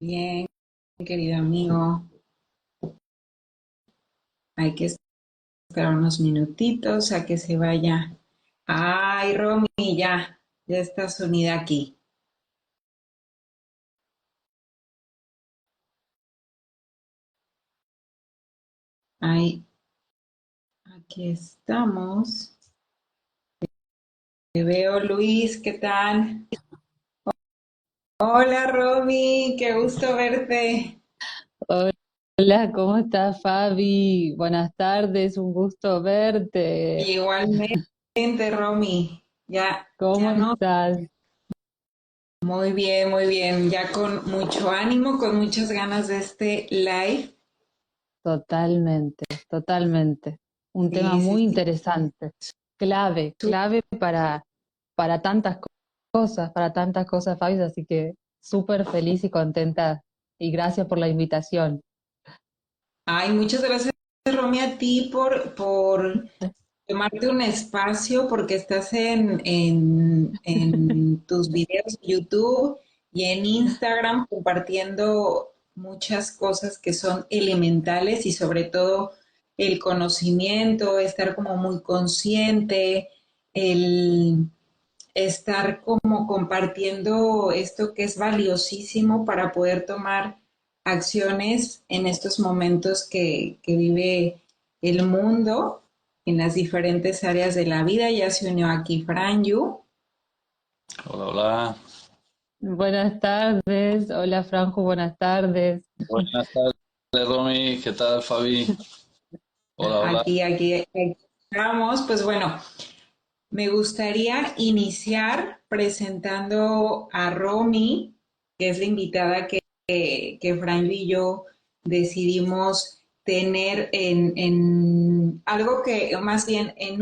Bien, querido amigo, hay que esperar unos minutitos a que se vaya. Ay, Romy, ya estás unida aquí. Ay, aquí estamos. Te veo, Luis, ¿qué tal? Hola, Romy, qué gusto verte. Hola, ¿cómo estás, Fabi? Buenas tardes, un gusto verte. Igualmente, Romy, ya ¿Cómo no. estás? Muy bien, ya con mucho ánimo, con muchas ganas de este live. Totalmente, totalmente. Un tema Sí, sí, muy sí. interesante, clave para tantas cosas, Fabi, así que súper feliz y contenta y gracias por la invitación. Ay, muchas gracias, Romy, a ti por tomarte un espacio, porque estás en tus videos de YouTube y en Instagram compartiendo muchas cosas que son elementales y sobre todo el conocimiento, estar como muy consciente, el estar como compartiendo esto que es valiosísimo para poder tomar acciones en estos momentos que vive el mundo en las diferentes áreas de la vida. Ya se unió aquí Franju. Hola, hola. Buenas tardes, hola Franjo, buenas tardes. Buenas tardes, Romy. ¿Qué tal, Fabi? Hola, hola. Aquí estamos. Pues bueno, me gustaría iniciar presentando a Romy, que es la invitada que Franjo y yo decidimos tener en algo que, más bien, en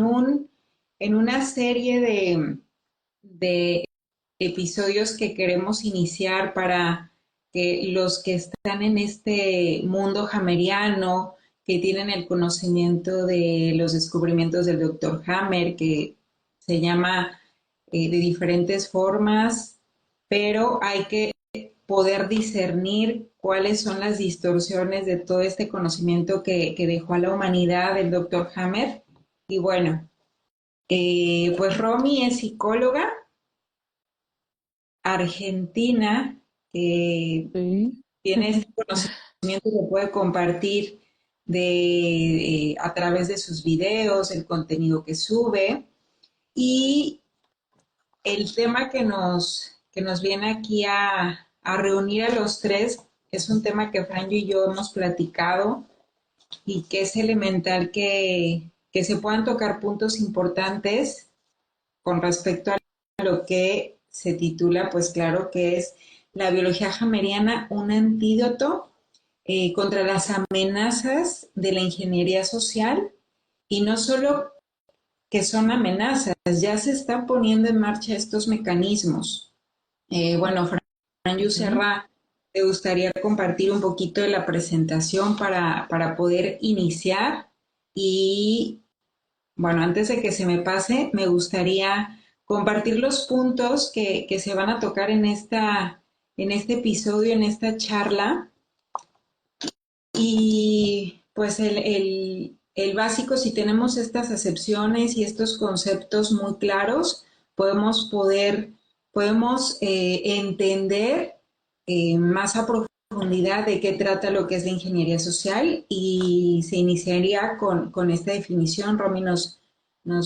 una serie de episodios que queremos iniciar para que los que están en este mundo hameriano, que tienen el conocimiento de los descubrimientos del doctor Hammer, que se llama de diferentes formas, pero hay que poder discernir cuáles son las distorsiones de todo este conocimiento que dejó a la humanidad el doctor Hammer. Y bueno, pues Romy es psicóloga argentina, que Sí. tiene este conocimiento que puede compartir a través de sus videos, el contenido que sube. Y el tema que nos viene aquí a reunir a los tres es un tema que Franjo y yo hemos platicado y que es elemental que se puedan tocar puntos importantes con respecto a lo que se titula, pues claro, que es la biología hameriana, un antídoto contra las amenazas de la ingeniería social, y no solo que son amenazas, ya se están poniendo en marcha estos mecanismos. Bueno, Fran Ujú. Yuserra, ¿te gustaría compartir un poquito de la presentación para poder iniciar? Y bueno, antes de que se me pase, me gustaría compartir los puntos que se van a tocar en este episodio, en esta charla. Y pues el básico, si tenemos estas acepciones y estos conceptos muy claros, podemos entender más a profundidad de qué trata lo que es la ingeniería social, y se iniciaría con esta definición. Romy nos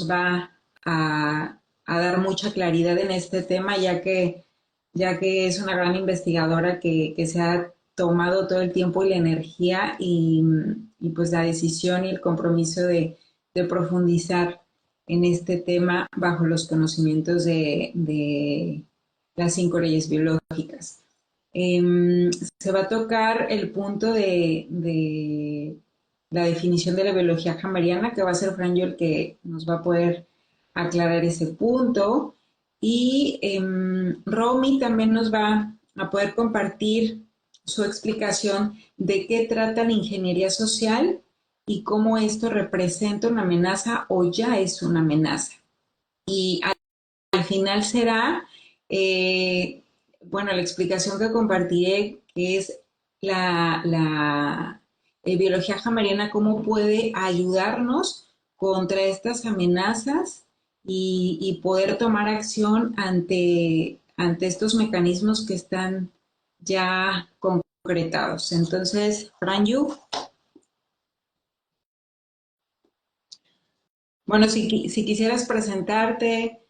va a dar mucha claridad en este tema, ya que es una gran investigadora que se ha tomado todo el tiempo y la energía y pues la decisión y el compromiso de profundizar en este tema bajo los conocimientos de las 5 leyes biológicas. Se va a tocar el punto de la definición de la biología hameriana, que va a ser Franjo el que nos va a poder aclarar ese punto. Y Romy también nos va a poder compartir su explicación de qué trata la ingeniería social y cómo esto representa una amenaza o ya es una amenaza. Y al final será, bueno, la explicación que compartiré que es la biología hameriana, cómo puede ayudarnos contra estas amenazas y poder tomar acción ante estos mecanismos que están ya concretados. Entonces, Franju, bueno, si quisieras presentarte,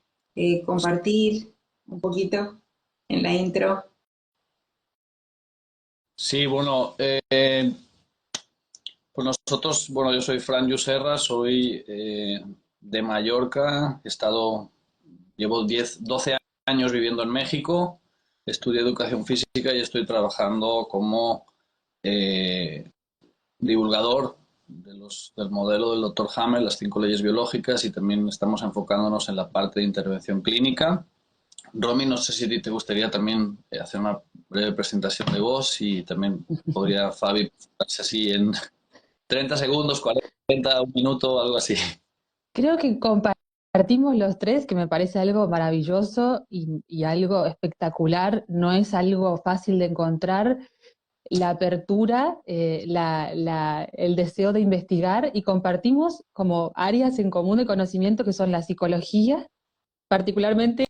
compartir un poquito en la intro. Sí, bueno, pues nosotros, bueno, yo soy Fran Serra, soy de Mallorca, llevo 12 años viviendo en México, estudié educación física y estoy trabajando como eh, divulgador del modelo del Dr. Hammer, las 5 leyes biológicas, y también estamos enfocándonos en la parte de intervención clínica. Romy, no sé si a ti te gustaría también hacer una breve presentación de vos y también podría Fabi presentarse así en 30 segundos, 40, un minuto, algo así. Creo que compartimos los tres, que me parece algo maravilloso y algo espectacular. No es algo fácil de encontrar. La apertura, el deseo de investigar, y compartimos como áreas en común de conocimiento que son la psicología, particularmente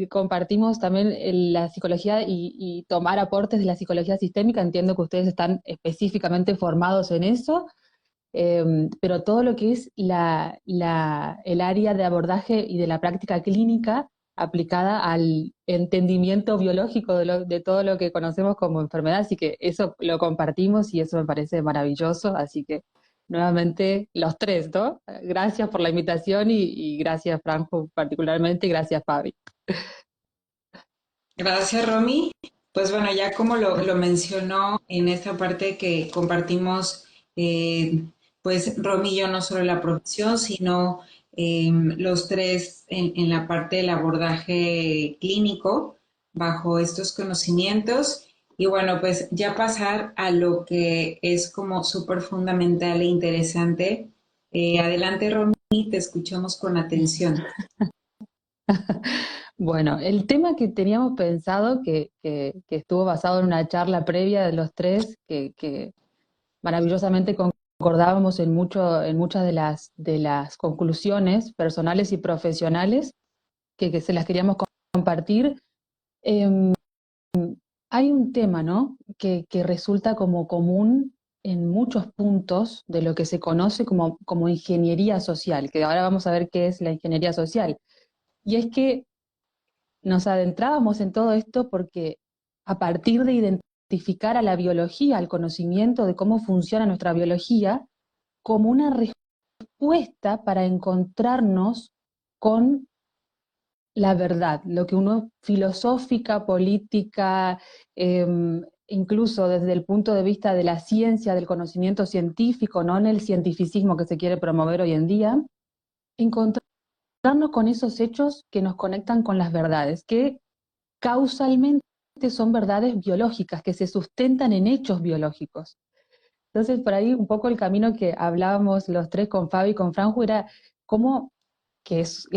compartimos también la psicología y tomar aportes de la psicología sistémica. Entiendo que ustedes están específicamente formados en eso, pero todo lo que es el área de abordaje y de la práctica clínica aplicada al entendimiento biológico de todo lo que conocemos como enfermedad, así que eso lo compartimos y eso me parece maravilloso, así que nuevamente los tres, ¿no? Gracias por la invitación y gracias Franco particularmente y gracias Fabi. Gracias, Romy. Pues bueno, ya como lo mencionó en esta parte que compartimos, eh, pues Romy y yo no solo la profesión, sino los tres en la parte del abordaje clínico bajo estos conocimientos. Y bueno, pues ya pasar a lo que es como súper fundamental e interesante. Adelante, Romy, te escuchamos con atención. Bueno, el tema que teníamos pensado, que estuvo basado en una charla previa de los tres, que maravillosamente concordábamos en muchas de las conclusiones personales y profesionales que se las queríamos compartir. Eh, Hay un tema, ¿no? Que resulta como común en muchos puntos de lo que se conoce como ingeniería social, que ahora vamos a ver qué es la ingeniería social. Y es que nos adentrábamos en todo esto porque a partir de identificar a la biología, al conocimiento de cómo funciona nuestra biología, como una respuesta para encontrarnos con la verdad, lo que uno filosófica, política, incluso desde el punto de vista de la ciencia, del conocimiento científico, no en el cientificismo que se quiere promover hoy en día, encontrarnos con esos hechos que nos conectan con las verdades, que causalmente son verdades biológicas, que se sustentan en hechos biológicos. Entonces, por ahí un poco el camino que hablábamos los tres con Fabi y con Franjo era cómo que es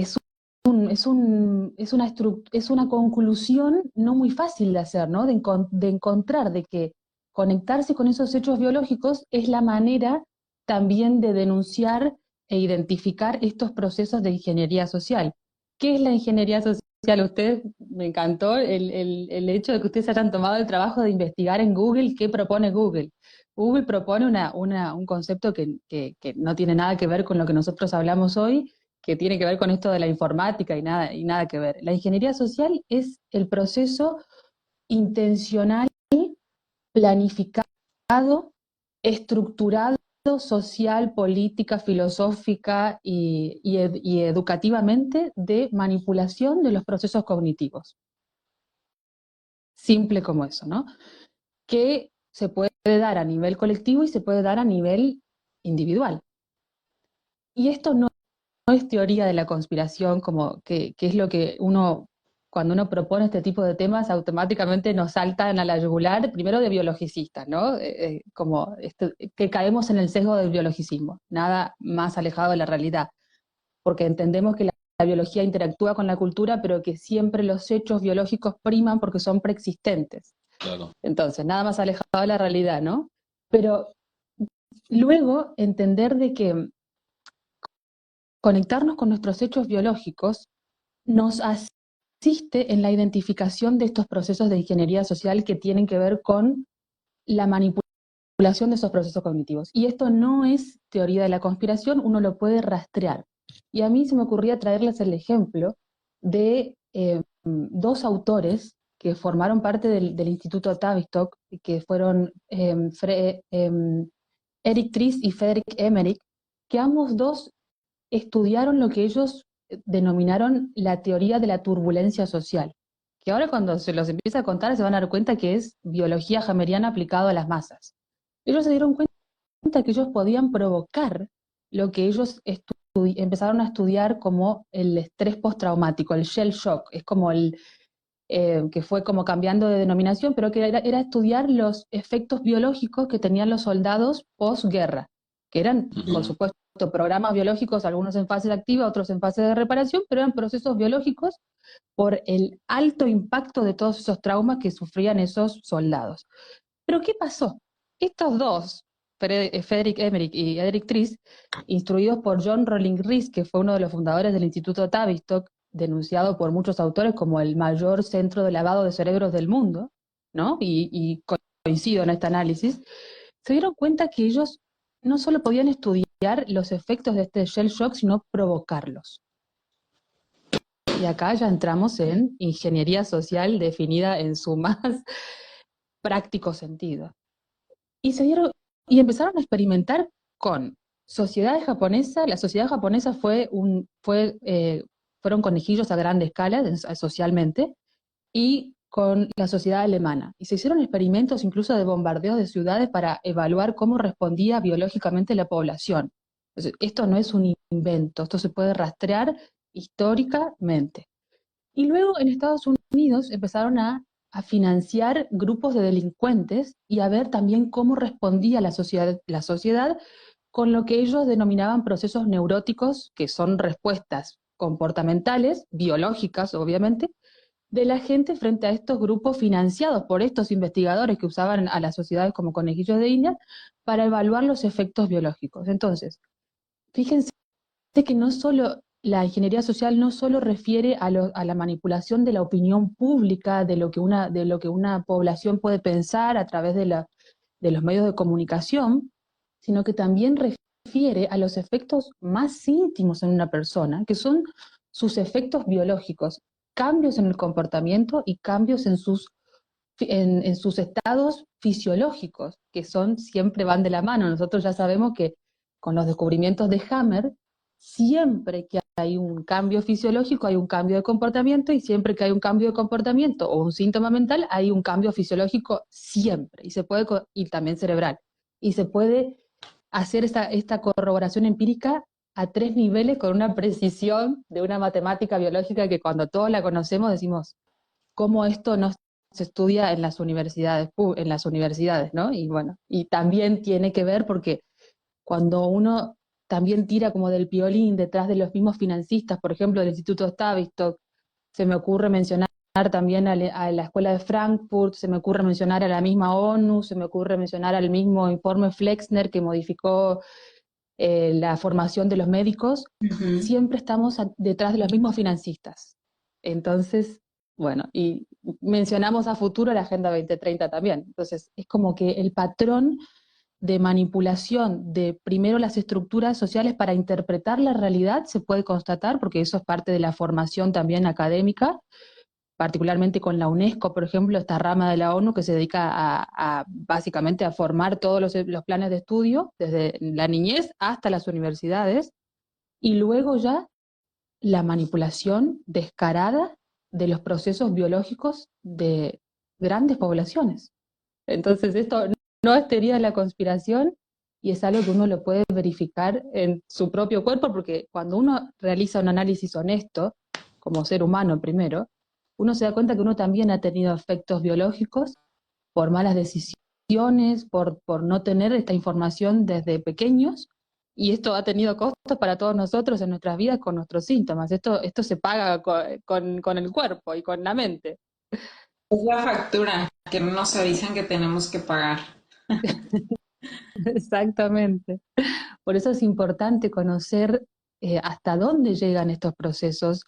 una conclusión no muy fácil de hacer, ¿no? De encontrar, de que conectarse con esos hechos biológicos es la manera también de denunciar e identificar estos procesos de ingeniería social. ¿Qué es la ingeniería social? A ustedes me encantó el hecho de que ustedes hayan tomado el trabajo de investigar en Google qué propone Google. Google propone un concepto que no tiene nada que ver con lo que nosotros hablamos hoy, que tiene que ver con esto de la informática y nada que ver. La ingeniería social es el proceso intencional, planificado, estructurado, social, política, filosófica y educativamente de manipulación de los procesos cognitivos. Simple como eso, ¿no? Que se puede dar a nivel colectivo y se puede dar a nivel individual. Y esto no es teoría de la conspiración, como que es lo que cuando uno propone este tipo de temas, automáticamente nos saltan a la yugular, primero de biologicistas, ¿no? Que caemos en el sesgo del biologicismo, nada más alejado de la realidad, porque entendemos que la biología interactúa con la cultura, pero que siempre los hechos biológicos priman porque son preexistentes. claro. Entonces, nada más alejado de la realidad, ¿no? Pero luego entender de que conectarnos con nuestros hechos biológicos nos asiste en la identificación de estos procesos de ingeniería social que tienen que ver con la manipulación de esos procesos cognitivos. Y esto no es teoría de la conspiración, uno lo puede rastrear. Y a mí se me ocurría traerles el ejemplo de dos autores que formaron parte del Instituto Tavistock, que fueron Eric Tries y Frederick Emmerich, que ambos dos estudiaron lo que ellos denominaron la teoría de la turbulencia social, que ahora cuando se los empieza a contar se van a dar cuenta que es biología hameriana aplicada a las masas. Ellos se dieron cuenta que ellos podían provocar lo que ellos empezaron a estudiar como el estrés postraumático, el shell shock, es como que fue como cambiando de denominación, pero que era estudiar los efectos biológicos que tenían los soldados posguerra, que eran, por supuesto, programas biológicos, algunos en fase activa, otros en fase de reparación, pero eran procesos biológicos por el alto impacto de todos esos traumas que sufrían esos soldados. Pero ¿qué pasó? Estos dos, Frederick Emmerich y Eric Tries, instruidos por John Rolling Rees, que fue uno de los fundadores del Instituto Tavistock, denunciado por muchos autores como el mayor centro de lavado de cerebros del mundo, ¿no? Y coincido en este análisis, se dieron cuenta que ellos no solo podían estudiar los efectos de este shell shock, sino provocarlos. Y acá ya entramos en ingeniería social definida en su más práctico sentido. Y empezaron a experimentar con sociedades japonesas. La sociedad japonesa fueron conejillos a gran escala socialmente, y con la sociedad alemana. Y se hicieron experimentos incluso de bombardeos de ciudades para evaluar cómo respondía biológicamente la población. Entonces, esto no es un invento, esto se puede rastrear históricamente. Y luego en Estados Unidos empezaron a financiar grupos de delincuentes y a ver también cómo respondía la sociedad con lo que ellos denominaban procesos neuróticos, que son respuestas comportamentales, biológicas obviamente, de la gente frente a estos grupos financiados por estos investigadores que usaban a las sociedades como conejillos de India para evaluar los efectos biológicos. Entonces, fíjense que no solo la ingeniería social no solo refiere a la manipulación de la opinión pública, de lo que una población puede pensar a través de los medios de comunicación, sino que también refiere a los efectos más íntimos en una persona, que son sus efectos biológicos, cambios en el comportamiento y cambios en sus estados fisiológicos, que siempre van de la mano. Nosotros ya sabemos que con los descubrimientos de Hammer, siempre que hay un cambio fisiológico, hay un cambio de comportamiento, y siempre que hay un cambio de comportamiento o un síntoma mental, hay un cambio fisiológico siempre, y también cerebral. Y se puede hacer esta corroboración empírica a 3 niveles con una precisión de una matemática biológica que cuando todos la conocemos decimos, ¿cómo esto no se estudia en las universidades, ¿no? Y bueno, y también tiene que ver porque cuando uno también tira como del violín detrás de los mismos financistas, por ejemplo, del Instituto Tavistock, se me ocurre mencionar también a la Escuela de Frankfurt, se me ocurre mencionar a la misma ONU, se me ocurre mencionar al mismo informe Flexner que modificó la formación de los médicos. Siempre estamos detrás de los mismos financistas. Entonces, bueno, y mencionamos a futuro la Agenda 2030 también. Entonces, es como que el patrón de manipulación de primero las estructuras sociales para interpretar la realidad se puede constatar, porque eso es parte de la formación también académica, particularmente con la UNESCO, por ejemplo, esta rama de la ONU que se dedica básicamente a formar todos los planes de estudio, desde la niñez hasta las universidades, y luego ya la manipulación descarada de los procesos biológicos de grandes poblaciones. Entonces esto no es teoría de la conspiración, y es algo que uno lo puede verificar en su propio cuerpo, porque cuando uno realiza un análisis honesto, como ser humano primero, uno se da cuenta que uno también ha tenido efectos biológicos por malas decisiones, por no tener esta información desde pequeños, y esto ha tenido costos para todos nosotros en nuestras vidas con nuestros síntomas. Esto se paga con el cuerpo y con la mente. Es la factura que no nos avisan que tenemos que pagar. Exactamente. Por eso es importante conocer hasta dónde llegan estos procesos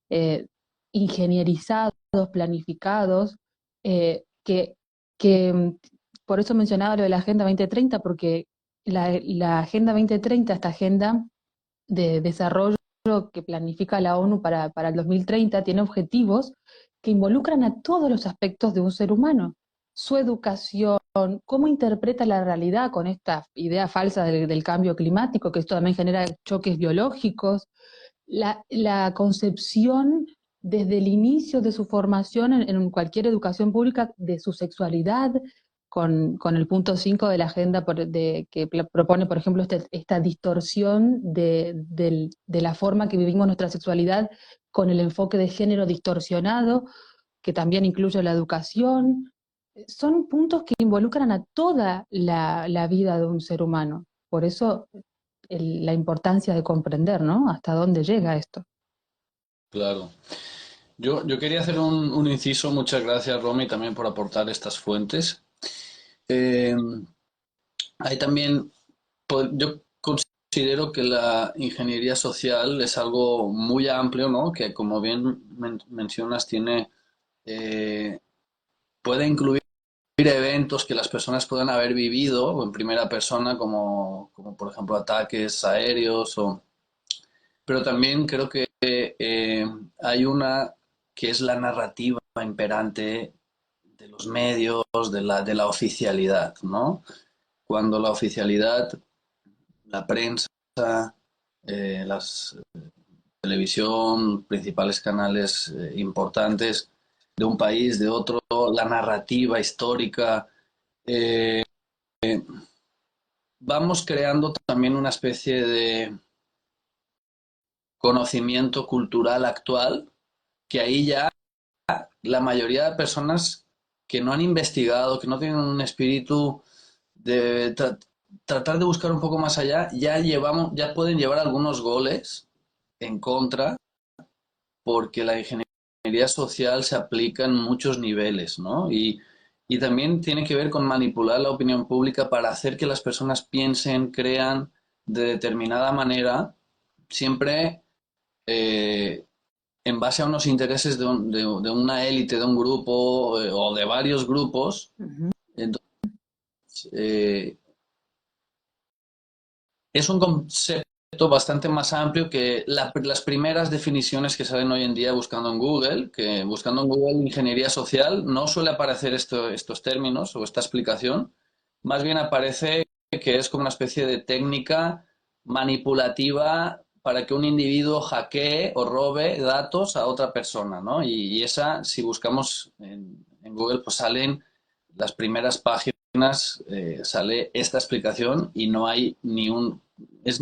eh, ingenierizados, planificados, que, que por eso mencionaba lo de la Agenda 2030, porque la Agenda 2030, esta agenda de desarrollo que planifica la ONU para el 2030, tiene objetivos que involucran a todos los aspectos de un ser humano. Su educación, cómo interpreta la realidad con esta idea falsa del cambio climático, que esto también genera choques biológicos, la concepción desde el inicio de su formación en cualquier educación pública de su sexualidad, con el punto 5 de la agenda que propone, por ejemplo, esta distorsión de la forma que vivimos nuestra sexualidad con el enfoque de género distorsionado, que también incluye la educación. Son puntos que involucran a toda la vida de un ser humano. Por eso la importancia de comprender, ¿no? Hasta dónde llega esto. Claro. Yo quería hacer un inciso. Muchas gracias, Romy, también por aportar estas fuentes. Eh, Hay también, yo considero que la ingeniería social es algo muy amplio, ¿no? Que como bien mencionas, eh, puede incluir eventos que las personas puedan haber vivido en primera persona, como por ejemplo ataques aéreos, pero también creo que hay una que es la narrativa imperante de los medios, de la oficialidad, ¿no? Cuando la oficialidad, la prensa, las televisión, principales canales importantes de un país, de otro, la narrativa histórica, eh, vamos creando también una especie de conocimiento cultural actual, que ahí ya la mayoría de personas que no han investigado, que no tienen un espíritu de tratar de buscar un poco más allá, ya pueden llevar algunos goles en contra, porque la ingeniería social se aplica en muchos niveles, ¿no? Y también tiene que ver con manipular la opinión pública para hacer que las personas piensen, crean de determinada manera, siempre en base a unos intereses de una élite, de un grupo o de varios grupos. Ujú. Entonces, eh, es un concepto bastante más amplio que las primeras definiciones que salen hoy en día buscando en Google, que buscando en Google ingeniería social no suele aparecer estos términos o esta explicación, más bien aparece que es como una especie de técnica manipulativa para que un individuo hackee o robe datos a otra persona, ¿no? Y esa, si buscamos en Google, pues salen las primeras páginas, sale esta explicación y no hay ni un... Es,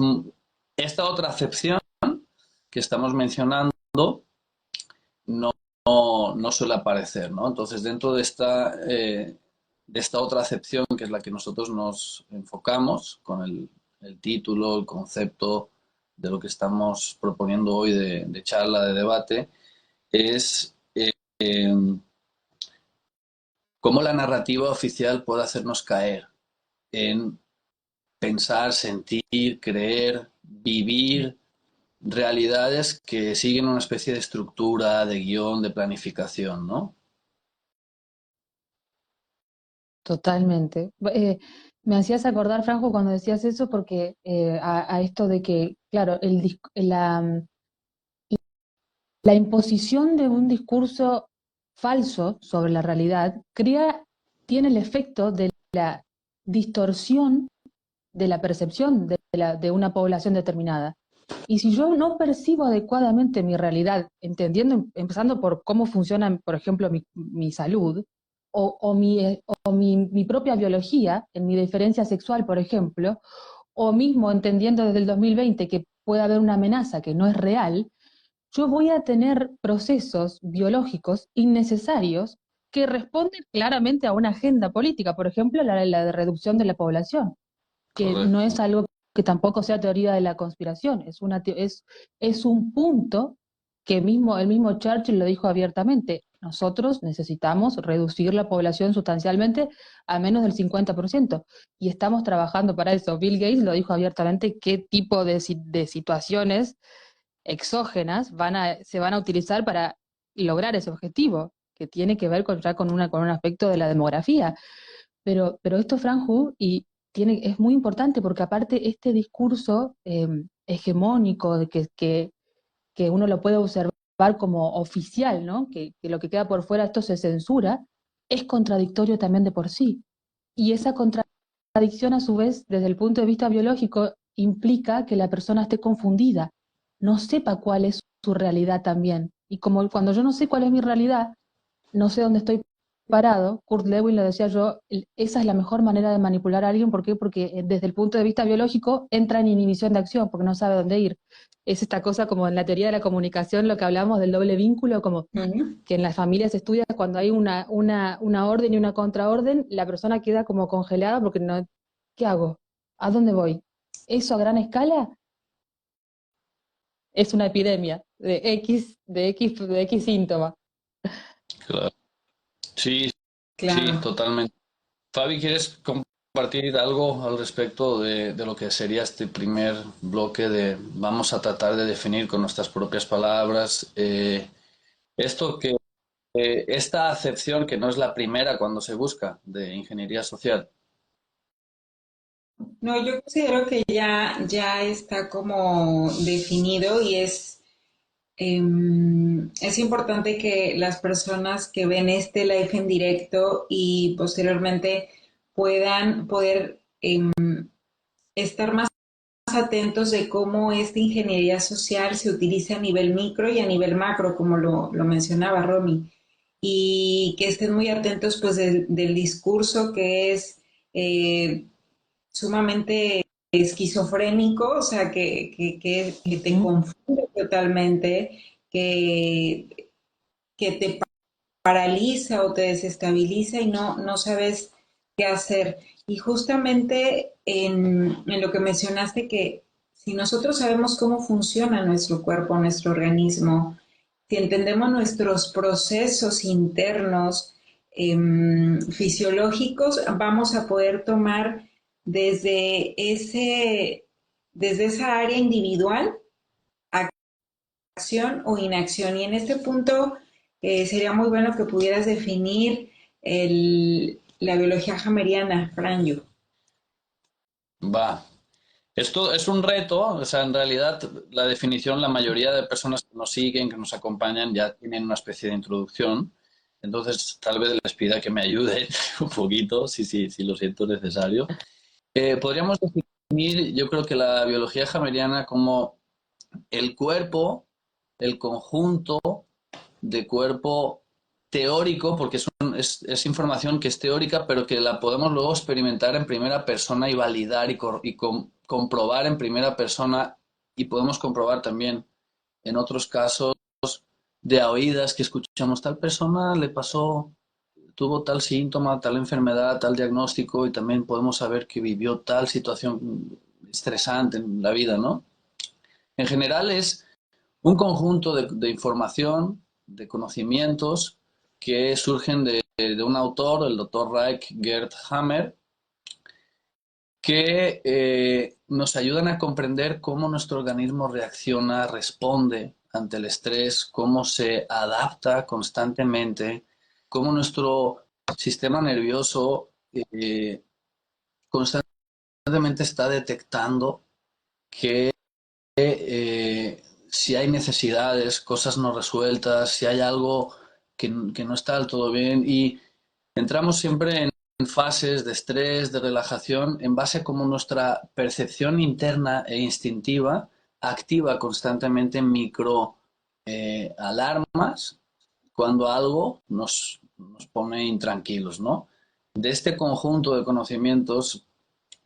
esta otra acepción que estamos mencionando no, no suele aparecer, ¿no? Entonces, dentro de esta otra acepción, que es la que nosotros nos enfocamos con el título, el concepto de lo que estamos proponiendo hoy de charla, de debate, es cómo la narrativa oficial puede hacernos caer en pensar, sentir, creer, vivir realidades que siguen una especie de estructura, de guión, de planificación, ¿no? Totalmente. Me hacías acordar, Franco, cuando decías eso, porque a esto de que, claro, la imposición de un discurso falso sobre la realidad tiene el efecto de la distorsión de la percepción de una población determinada. Y si yo no percibo adecuadamente mi realidad, entendiendo, empezando por cómo funciona, por ejemplo, mi salud, o mi propia biología, en mi diferencia sexual, por ejemplo, o mismo entendiendo desde el 2020 que puede haber una amenaza que no es real, yo voy a tener procesos biológicos innecesarios que responden claramente a una agenda política, por ejemplo, la de reducción de la población, que no es Correcto. algo que tampoco sea teoría de la conspiración, es un punto que el mismo Churchill lo dijo abiertamente. Nosotros necesitamos reducir la población sustancialmente a menos del 50%, y estamos trabajando para eso. Bill Gates lo dijo abiertamente, qué tipo de situaciones exógenas se van a utilizar para lograr ese objetivo, que tiene que ver ya con un aspecto de la demografía. Pero esto, Franju, es muy importante porque aparte este discurso hegemónico de que uno lo puede observar como oficial, ¿no? Que lo que queda por fuera esto se censura, es contradictorio también de por sí. Y esa contradicción, a su vez, desde el punto de vista biológico, implica que la persona esté confundida, no sepa cuál es su realidad también. Y como cuando yo no sé cuál es mi realidad, no sé dónde estoy parado, Kurt Lewin lo decía yo, esa es la mejor manera de manipular a alguien. ¿Por qué? Porque desde el punto de vista biológico entra en inhibición de acción, porque no sabe dónde ir. Es esta cosa como en la teoría de la comunicación, lo que hablamos del doble vínculo, como que en las familias se estudia cuando hay una orden y una contraorden, la persona queda como congelada porque no, ¿qué hago? ¿A dónde voy? Eso a gran escala es una epidemia de X síntoma. Claro. Sí, sí, Claro. totalmente. Fabi, ¿quieres compartir algo al respecto de lo que sería este primer bloque de vamos a tratar de definir con nuestras propias palabras esto que esta acepción que no es la primera cuando se busca de ingeniería social? No, yo considero que ya está como definido y es importante que las personas que ven este live en directo y posteriormente puedan poder estar más atentos de cómo esta ingeniería social se utiliza a nivel micro y a nivel macro, como lo mencionaba Romy, y que estén muy atentos pues del discurso que es eh, sumamente esquizofrénico, o sea, que te Ujú. confunde totalmente, que te paraliza o te desestabiliza y no sabes qué hacer. Y justamente en lo que mencionaste, que si nosotros sabemos cómo funciona nuestro cuerpo, nuestro organismo, si entendemos nuestros procesos internos fisiológicos, vamos a poder tomar desde desde esa área individual acción o inacción. Y en este punto sería muy bueno que pudieras definir la biología hameriana, Franjo. Va. Esto es un reto, o sea, en realidad la definición, la mayoría de personas que nos siguen, que nos acompañan, ya tienen una especie de introducción. Entonces, tal vez les pida que me ayuden un poquito, si lo siento necesario. Podríamos definir, yo creo que la biología hameriana como el cuerpo, el conjunto de cuerpo teórico, porque es información que es teórica, pero que la podemos luego experimentar en primera persona y validar y comprobar en primera persona, y podemos comprobar también en otros casos de a oídas que escuchamos tal persona le pasó, tuvo tal síntoma, tal enfermedad, tal diagnóstico, y también podemos saber que vivió tal situación estresante en la vida, ¿no? En general es un conjunto de información, de conocimientos que surgen de un autor, el doctor Reich Gerd Hammer, que nos ayudan a comprender cómo nuestro organismo reacciona, responde ante el estrés, cómo se adapta constantemente, cómo nuestro sistema nervioso constantemente está detectando que si hay necesidades, cosas no resueltas, si hay algo que no está del todo bien, y entramos siempre en fases de estrés, de relajación, en base a cómo nuestra percepción interna e instintiva activa constantemente micro alarmas cuando algo nos pone intranquilos, ¿no? De este conjunto de conocimientos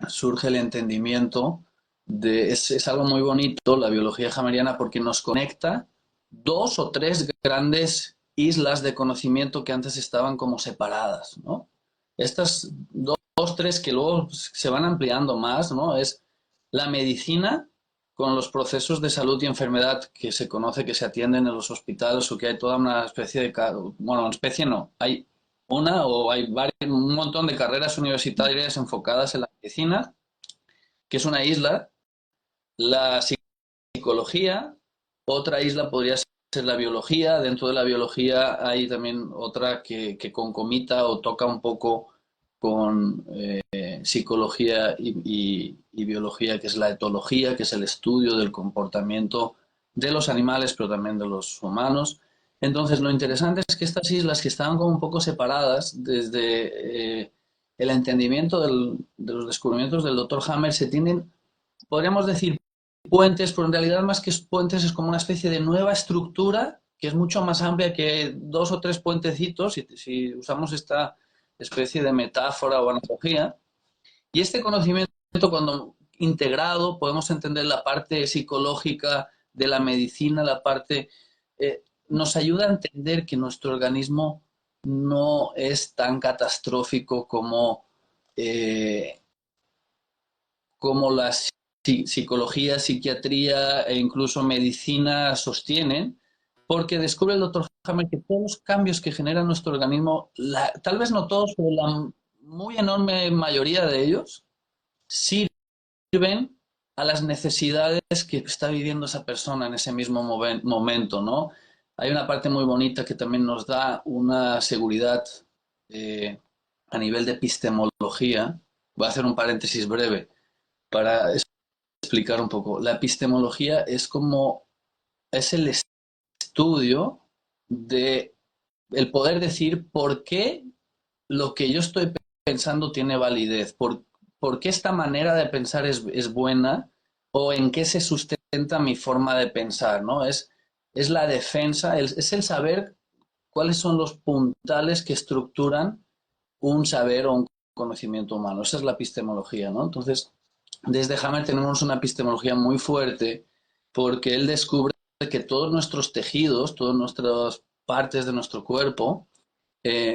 surge el entendimiento es algo muy bonito la biología hameriana porque nos conecta dos o tres grandes islas de conocimiento que antes estaban como separadas, ¿no? Estas dos, tres que luego se van ampliando más, ¿no? Es la medicina, con los procesos de salud y enfermedad que se conoce que se atienden en los hospitales, o que hay toda una especie de, bueno, especie no, hay una o hay un montón de carreras universitarias enfocadas en la medicina, que es una isla, la psicología, otra isla podría ser la biología, dentro de la biología hay también otra que concomita o toca un poco con psicología y biología, que es la etología, que es el estudio del comportamiento de los animales, pero también de los humanos. Entonces, lo interesante es que estas islas, que estaban como un poco separadas desde el entendimiento de los descubrimientos del doctor Hammer, se tienen, podríamos decir, puentes, pero en realidad más que puentes es como una especie de nueva estructura que es mucho más amplia que 2 o 3 puentecitos, si usamos esta especie de metáfora o analogía. Y este conocimiento, cuando integrado, podemos entender la parte psicológica de la medicina, la parte, nos ayuda a entender que nuestro organismo no es tan catastrófico eh, como la psicología, psiquiatría e incluso medicina sostienen, porque descubre el doctor Hammer que todos los cambios que genera nuestro organismo, tal vez no todos, pero la muy enorme mayoría de ellos, sirven a las necesidades que está viviendo esa persona en ese mismo momento, ¿no? Hay una parte muy bonita que también nos da una seguridad eh, a nivel de epistemología. Voy a hacer un paréntesis breve para explicar un poco. La epistemología es el estudio de el poder decir por qué lo que yo estoy pensando tiene validez, por qué esta manera de pensar es buena, o en qué se sustenta mi forma de pensar, ¿no? Es la defensa, es el saber cuáles son los puntales que estructuran un saber o un conocimiento humano. Esa es la epistemología, ¿no? Entonces, desde Hammer tenemos una epistemología muy fuerte, porque él descubre que todos nuestros tejidos, todas nuestras partes de nuestro cuerpo,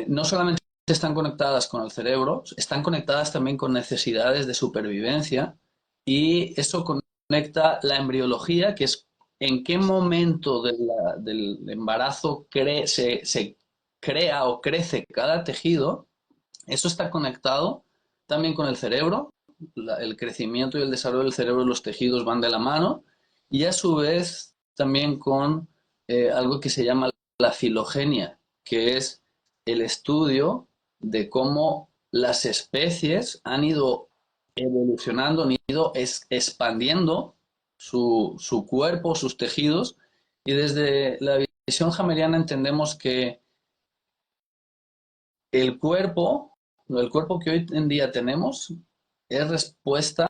no solamente están conectadas con el cerebro, están conectadas también con necesidades de supervivencia, y eso conecta la embriología, que es en qué momento del embarazo se crea o crece cada tejido. Eso está conectado también con el cerebro, el crecimiento y el desarrollo del cerebro y los tejidos van de la mano, y a su vez también con algo que se llama la filogenia, que es el estudio de cómo las especies han ido evolucionando, han ido expandiendo su cuerpo, sus tejidos, y desde la visión hammeriana entendemos que el cuerpo, el cuerpo que hoy en día tenemos, es respuesta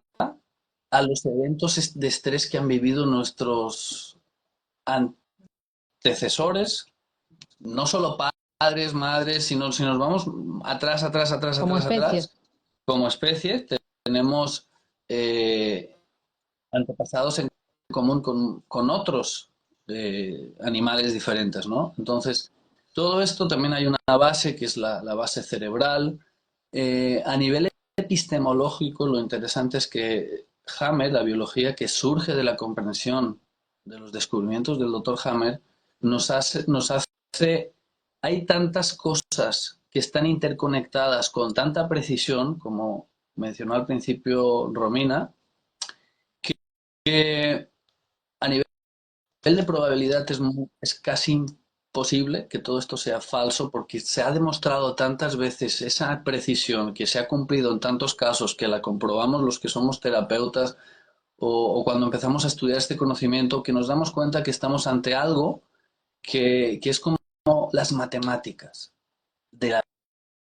a los eventos de estrés que han vivido nuestros antecesores, no solo padres, madres, sino si nos vamos atrás, atrás, atrás, como atrás, especie. atrás, como especie, tenemos antepasados en común con otros animales diferentes, ¿no? Entonces, todo esto también hay una base que es la base cerebral. A nivel epistemológico, lo interesante es que Hammer, la biología que surge de la comprensión de los descubrimientos del doctor Hammer, nos hace, hay tantas cosas que están interconectadas con tanta precisión, como mencionó al principio Romina, que a nivel de probabilidad es casi imposible que todo esto sea falso, porque se ha demostrado tantas veces esa precisión que se ha cumplido en tantos casos, que la comprobamos los que somos terapeutas, o cuando empezamos a estudiar este conocimiento, que nos damos cuenta que estamos ante algo que es como las matemáticas de la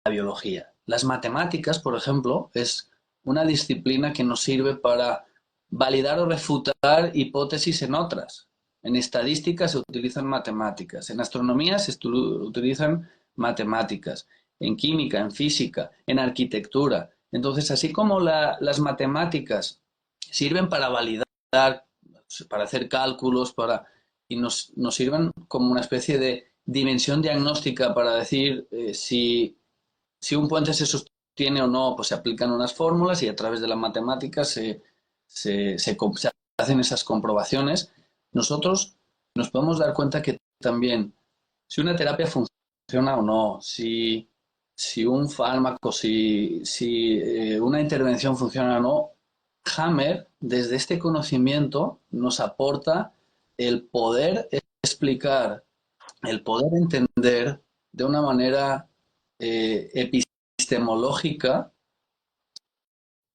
biología. Las matemáticas, por ejemplo, es una disciplina que nos sirve para validar o refutar hipótesis en otras. En estadística se utilizan matemáticas, en astronomía se utilizan matemáticas, en química, en física, en arquitectura. Entonces, así como las matemáticas sirven para validar, para hacer cálculos, y nos sirven como una especie de dimensión diagnóstica para decir si un puente se sostiene o no, pues se aplican unas fórmulas, y a través de la matemática se hacen esas comprobaciones, nosotros nos podemos dar cuenta que también si una terapia funciona o no, si un fármaco, si una intervención funciona o no, Hammer, desde este conocimiento, nos aporta el poder explicar, el poder entender de una manera epistemológica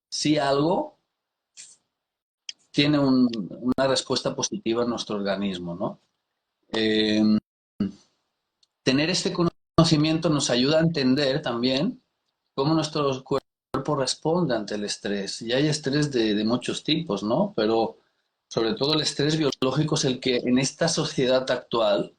si algo tiene una respuesta positiva en nuestro organismo, ¿no? Eh, Tener este conocimiento nos ayuda a entender también cómo nuestro cuerpo responde ante el estrés. Y hay estrés de muchos tipos, ¿no? Pero sobre todo el estrés biológico es el que en esta sociedad actual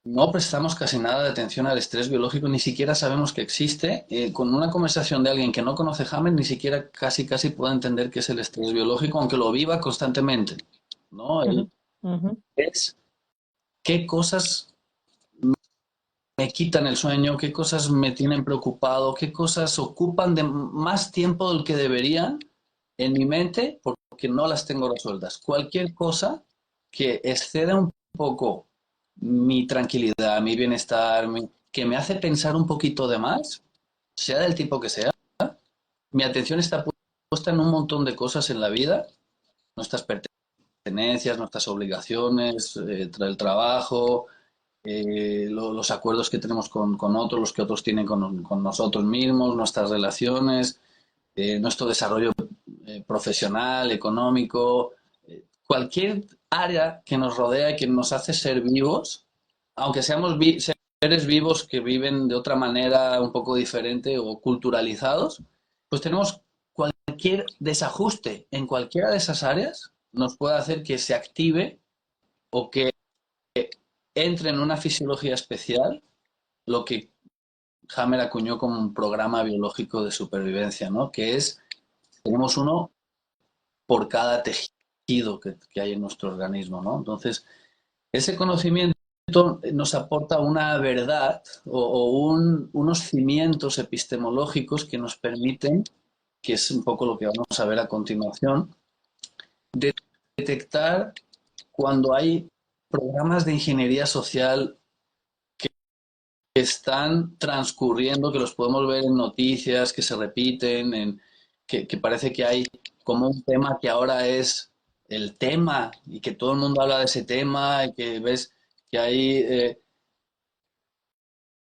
no prestamos casi nada de atención al estrés biológico, ni siquiera sabemos que existe. Con una conversación de alguien que no conoce Hammer, ni siquiera casi puede entender qué es el estrés biológico, aunque lo viva constantemente, ¿no? Ujú, ujú. Es qué cosas me quitan el sueño, qué cosas me tienen preocupado, qué cosas ocupan de más tiempo del que deberían en mi mente porque no las tengo resueltas. Cualquier cosa que exceda un poco mi tranquilidad, mi bienestar, que me hace pensar un poquito de más, sea del tipo que sea, mi atención está puesta en un montón de cosas en la vida, nuestras pertenencias, nuestras obligaciones, el trabajo, los acuerdos que tenemos con otros, los que otros tienen con nosotros mismos, nuestras relaciones, nuestro desarrollo profesional, económico, cualquier área que nos rodea y que nos hace ser vivos, aunque seamos seres vivos que viven de otra manera un poco diferente o culturalizados, pues tenemos cualquier desajuste en cualquiera de esas áreas nos puede hacer que se active o que entre en una fisiología especial, lo que Hammer acuñó como un programa biológico de supervivencia, ¿no? Que es, tenemos uno por cada tejido que hay en nuestro organismo, ¿no? Entonces, ese conocimiento nos aporta una verdad unos cimientos epistemológicos que nos permiten, que es un poco lo que vamos a ver a continuación, de detectar cuando hay programas de ingeniería social que están transcurriendo, que los podemos ver en noticias, que se repiten, que parece que hay como un tema que ahora es el tema y que todo el mundo habla de ese tema y que ves que hay,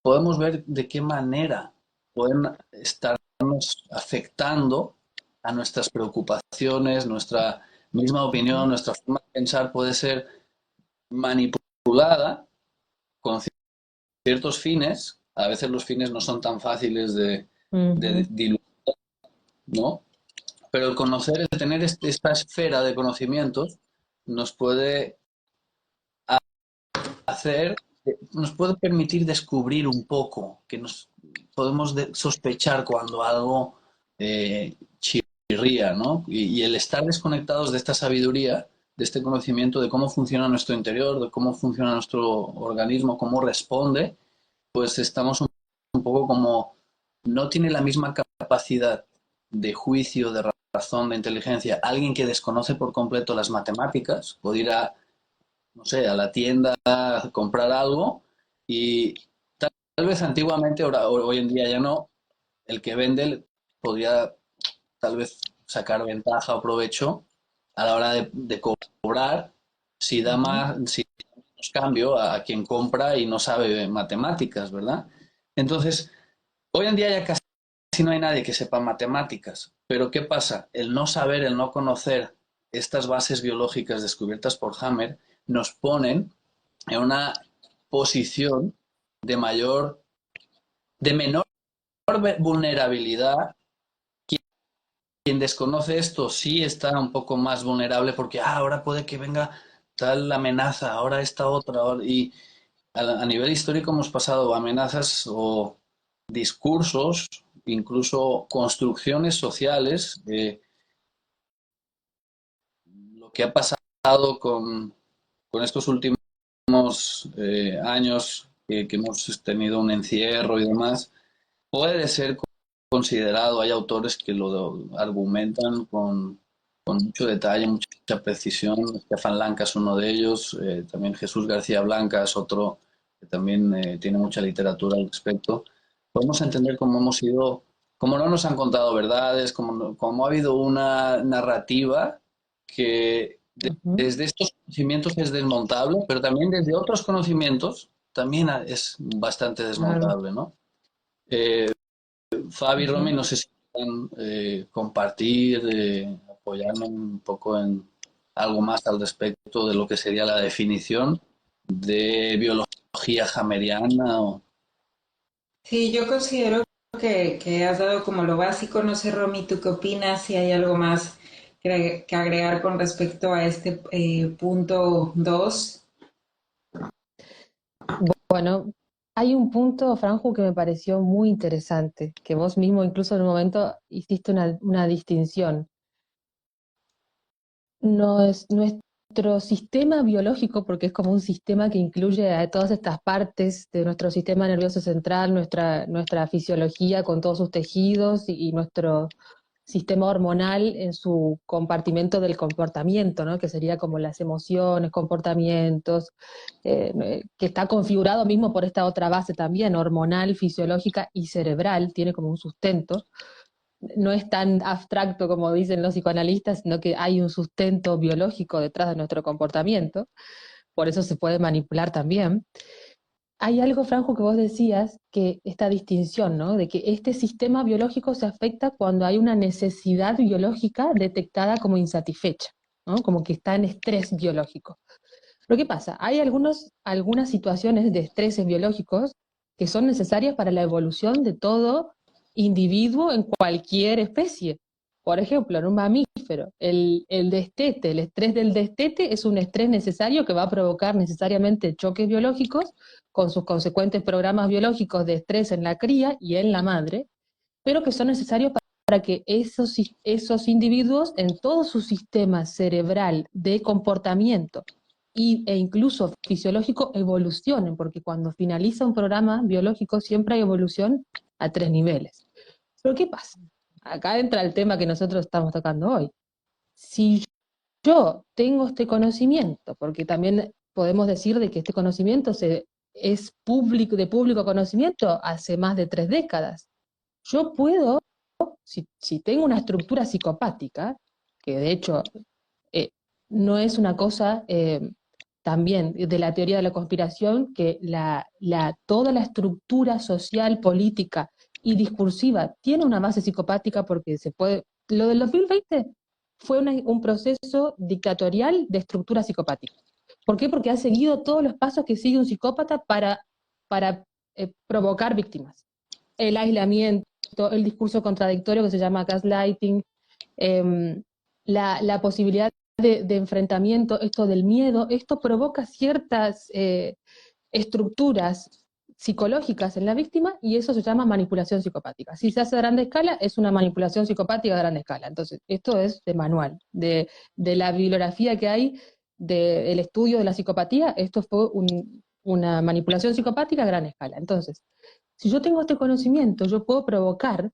podemos ver de qué manera pueden estarnos afectando a nuestras preocupaciones, nuestra misma opinión, nuestra forma de pensar puede ser manipulada con ciertos fines. A veces los fines no son tan fáciles de Ujú. diluir, ¿no? Pero el conocer, el tener esta esfera de conocimientos nos puede hacer, nos puede permitir descubrir un poco, que nos podemos sospechar cuando algo chirría, ¿no? Y el estar desconectados de esta sabiduría, de este conocimiento de cómo funciona nuestro interior, de cómo funciona nuestro organismo, cómo responde, pues estamos un poco como no tiene la misma capacidad de juicio, de razón, de inteligencia, alguien que desconoce por completo las matemáticas, puede ir a, no sé, a la tienda a comprar algo y tal vez antiguamente, hoy en día ya no, el que vende podría tal vez sacar ventaja o provecho a la hora de cobrar si da Ujú. más, si da menos cambio a quien compra y no sabe matemáticas, ¿verdad? Entonces, hoy en día ya casi no hay nadie que sepa matemáticas, pero ¿qué pasa? El no saber, el no conocer estas bases biológicas descubiertas por Hammer nos ponen en una posición de de menor vulnerabilidad. Quien desconoce esto sí está un poco más vulnerable porque ahora puede que venga tal amenaza, ahora esta otra, y a nivel histórico hemos pasado amenazas o discursos, incluso construcciones sociales, lo que ha pasado con estos últimos años que hemos tenido un encierro y demás, puede ser considerado, hay autores que lo argumentan con con mucho detalle, mucha precisión. Stefan Lanka es uno de ellos, también Jesús García Blanca es otro que también tiene mucha literatura al respecto. Podemos entender cómo hemos ido, cómo no nos han contado verdades, cómo ha habido una narrativa que Ujú. desde estos conocimientos es desmontable, pero también desde otros conocimientos también es bastante Claro. desmontable, ¿no? Eh, Fabi y Romy, Ujú. no sé si pueden compartir, apoyarme un poco en algo más al respecto de lo que sería la definición de biología hameriana. Sí, yo considero que has dado como lo básico. No sé, Romy, ¿tú qué opinas? Si hay algo más que agregar con respecto a este punto 2. Bueno, hay un punto, Franju, que me pareció muy interesante, que vos mismo incluso en un momento hiciste una distinción. Nuestro sistema biológico, porque es como un sistema que incluye a todas estas partes de nuestro sistema nervioso central, nuestra fisiología con todos sus tejidos y nuestro sistema hormonal en su compartimento del comportamiento, ¿no? Que sería como las emociones, comportamientos, que está configurado mismo por esta otra base también, hormonal, fisiológica y cerebral, tiene como un sustento. No es tan abstracto como dicen los psicoanalistas, sino que hay un sustento biológico detrás de nuestro comportamiento, por eso se puede manipular también. Hay algo, Franjo, que vos decías, que esta distinción, ¿no? De que este sistema biológico se afecta cuando hay una necesidad biológica detectada como insatisfecha, ¿no? Como que está en estrés biológico. Pero ¿qué pasa? Hay algunas situaciones de estreses biológicos que son necesarias para la evolución de todo individuo en cualquier especie. Por ejemplo, en un mamífero, el destete, el estrés del destete es un estrés necesario que va a provocar necesariamente choques biológicos con sus consecuentes programas biológicos de estrés en la cría y en la madre, pero que son necesarios para que esos individuos en todo su sistema cerebral de comportamiento e incluso fisiológico evolucionen, porque cuando finaliza un programa biológico siempre hay evolución a 3 niveles. Pero ¿qué pasa? Acá entra el tema que nosotros estamos tocando hoy. Si yo tengo este conocimiento, porque también podemos decir de que este conocimiento es público, de público conocimiento hace más de 3 décadas, yo puedo, si tengo una estructura psicopática, que de hecho eh, no es una cosa también de la teoría de la conspiración, que toda la estructura social, política y discursiva tiene una base psicopática porque se puede... Lo del 2020 fue un proceso dictatorial de estructura psicopática. ¿Por qué? Porque ha seguido todos los pasos que sigue un psicópata para provocar víctimas. El aislamiento, el discurso contradictorio que se llama gaslighting, eh, la posibilidad de enfrentamiento, esto del miedo, esto provoca ciertas estructuras psicológicas en la víctima y eso se llama manipulación psicopática. Si se hace a gran escala, es una manipulación psicopática a gran escala. Entonces, esto es de manual, de la bibliografía que hay del estudio de la psicopatía, esto fue una manipulación psicopática a gran escala. Entonces, si yo tengo este conocimiento, yo puedo provocar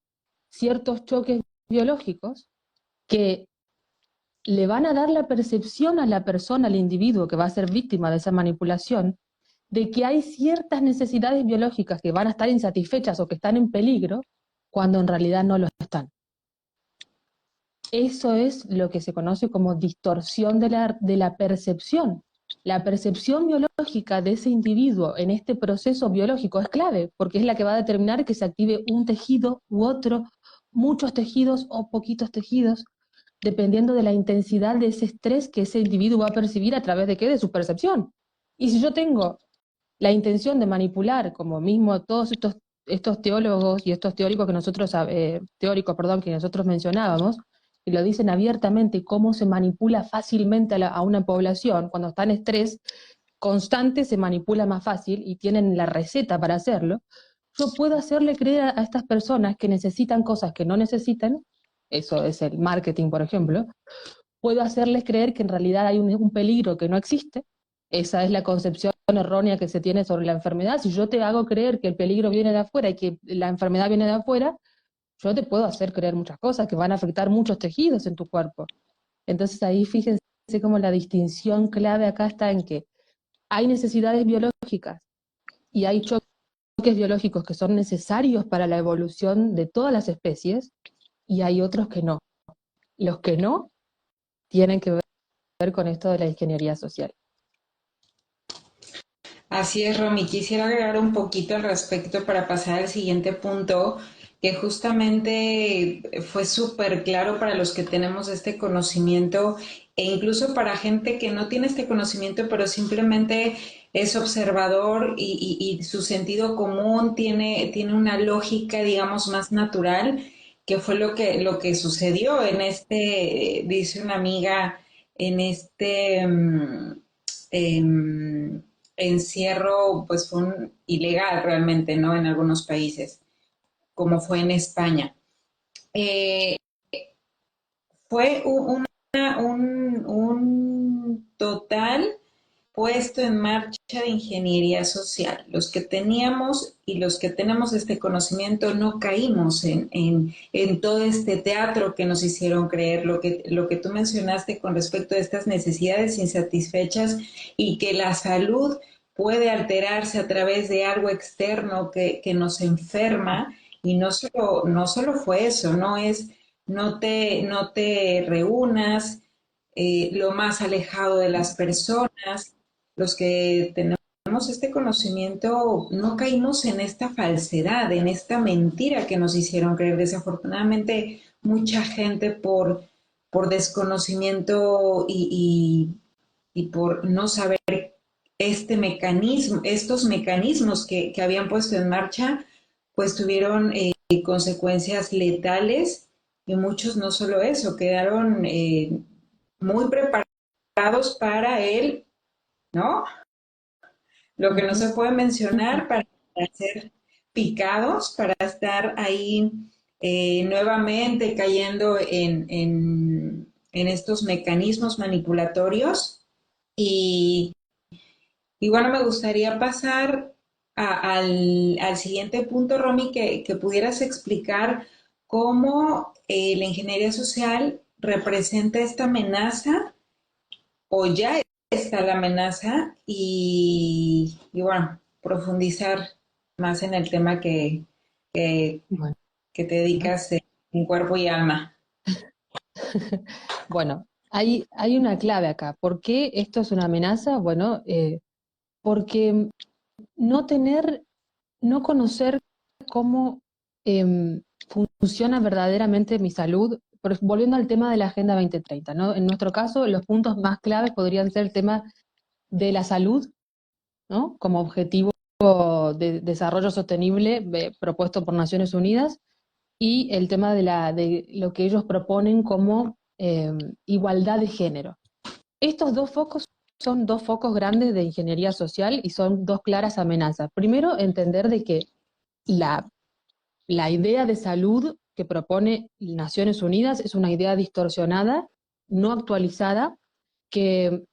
ciertos choques biológicos que le van a dar la percepción a la persona, al individuo que va a ser víctima de esa manipulación, de que hay ciertas necesidades biológicas que van a estar insatisfechas o que están en peligro, cuando en realidad no lo están. Eso es lo que se conoce como distorsión de la percepción. La percepción biológica de ese individuo en este proceso biológico es clave, porque es la que va a determinar que se active un tejido u otro, muchos tejidos o poquitos tejidos, dependiendo de la intensidad de ese estrés que ese individuo va a percibir a través de qué, de su percepción. Y si yo tengo la intención de manipular, como mismo todos estos teólogos y estos teóricos que nosotros, teóricos, perdón, que nosotros mencionábamos, y lo dicen abiertamente, cómo se manipula fácilmente a una población, cuando está en estrés constante se manipula más fácil y tienen la receta para hacerlo, yo puedo hacerle creer a estas personas que necesitan cosas que no necesitan, eso es el marketing, por ejemplo, puedo hacerles creer que en realidad hay un peligro que no existe. Esa es la concepción errónea que se tiene sobre la enfermedad. Si yo te hago creer que el peligro viene de afuera y que la enfermedad viene de afuera, yo te puedo hacer creer muchas cosas que van a afectar muchos tejidos en tu cuerpo. Entonces ahí fíjense cómo la distinción clave acá está en que hay necesidades biológicas y hay choques biológicos que son necesarios para la evolución de todas las especies, y hay otros que no. Los que no tienen que ver con esto de la ingeniería social. Así es, Romy. Quisiera agregar un poquito al respecto para pasar al siguiente punto, que justamente fue súper claro para los que tenemos este conocimiento e incluso para gente que no tiene este conocimiento, pero simplemente es observador y su sentido común tiene una lógica, digamos, más natural, que fue lo que sucedió en dice una amiga, en em, encierro, pues fue ilegal realmente, ¿no? En algunos países, como fue en España. Eh, fue un total puesto en marcha de ingeniería social. Los que teníamos y los que tenemos este conocimiento no caímos en todo este teatro que nos hicieron creer, lo que tú mencionaste con respecto a estas necesidades insatisfechas y que la salud puede alterarse a través de algo externo que nos enferma. Y no solo fue eso, no te reúnas lo más alejado de las personas. Los que tenemos este conocimiento no caímos en esta falsedad, en esta mentira que nos hicieron creer. Desafortunadamente, mucha gente por desconocimiento y por no saber estos mecanismos que habían puesto en marcha, pues tuvieron consecuencias letales, y muchos no solo eso, quedaron muy preparados para él, ¿no? Lo que no se puede mencionar, para ser picados, para estar ahí nuevamente cayendo en estos mecanismos manipulatorios. Y, y bueno, me gustaría pasar al siguiente punto, Romy, que pudieras explicar cómo la ingeniería social representa esta amenaza, o ya está la amenaza, y bueno, profundizar más en el tema que, Bueno, que te dedicas en cuerpo y alma. bueno, hay una clave acá. ¿Por qué esto es una amenaza? Bueno, porque no tener, no conocer cómo funciona verdaderamente mi salud, volviendo al tema de la Agenda 2030, ¿no? En nuestro caso, los puntos más claves podrían ser el tema de la salud, ¿no? Como objetivo de desarrollo sostenible propuesto por Naciones Unidas, y el tema de lo que ellos proponen como igualdad de género. Estos dos focos son dos focos grandes de ingeniería social y son dos claras amenazas. Primero, entender de que la idea de salud que propone Naciones Unidas es una idea distorsionada, no actualizada, que,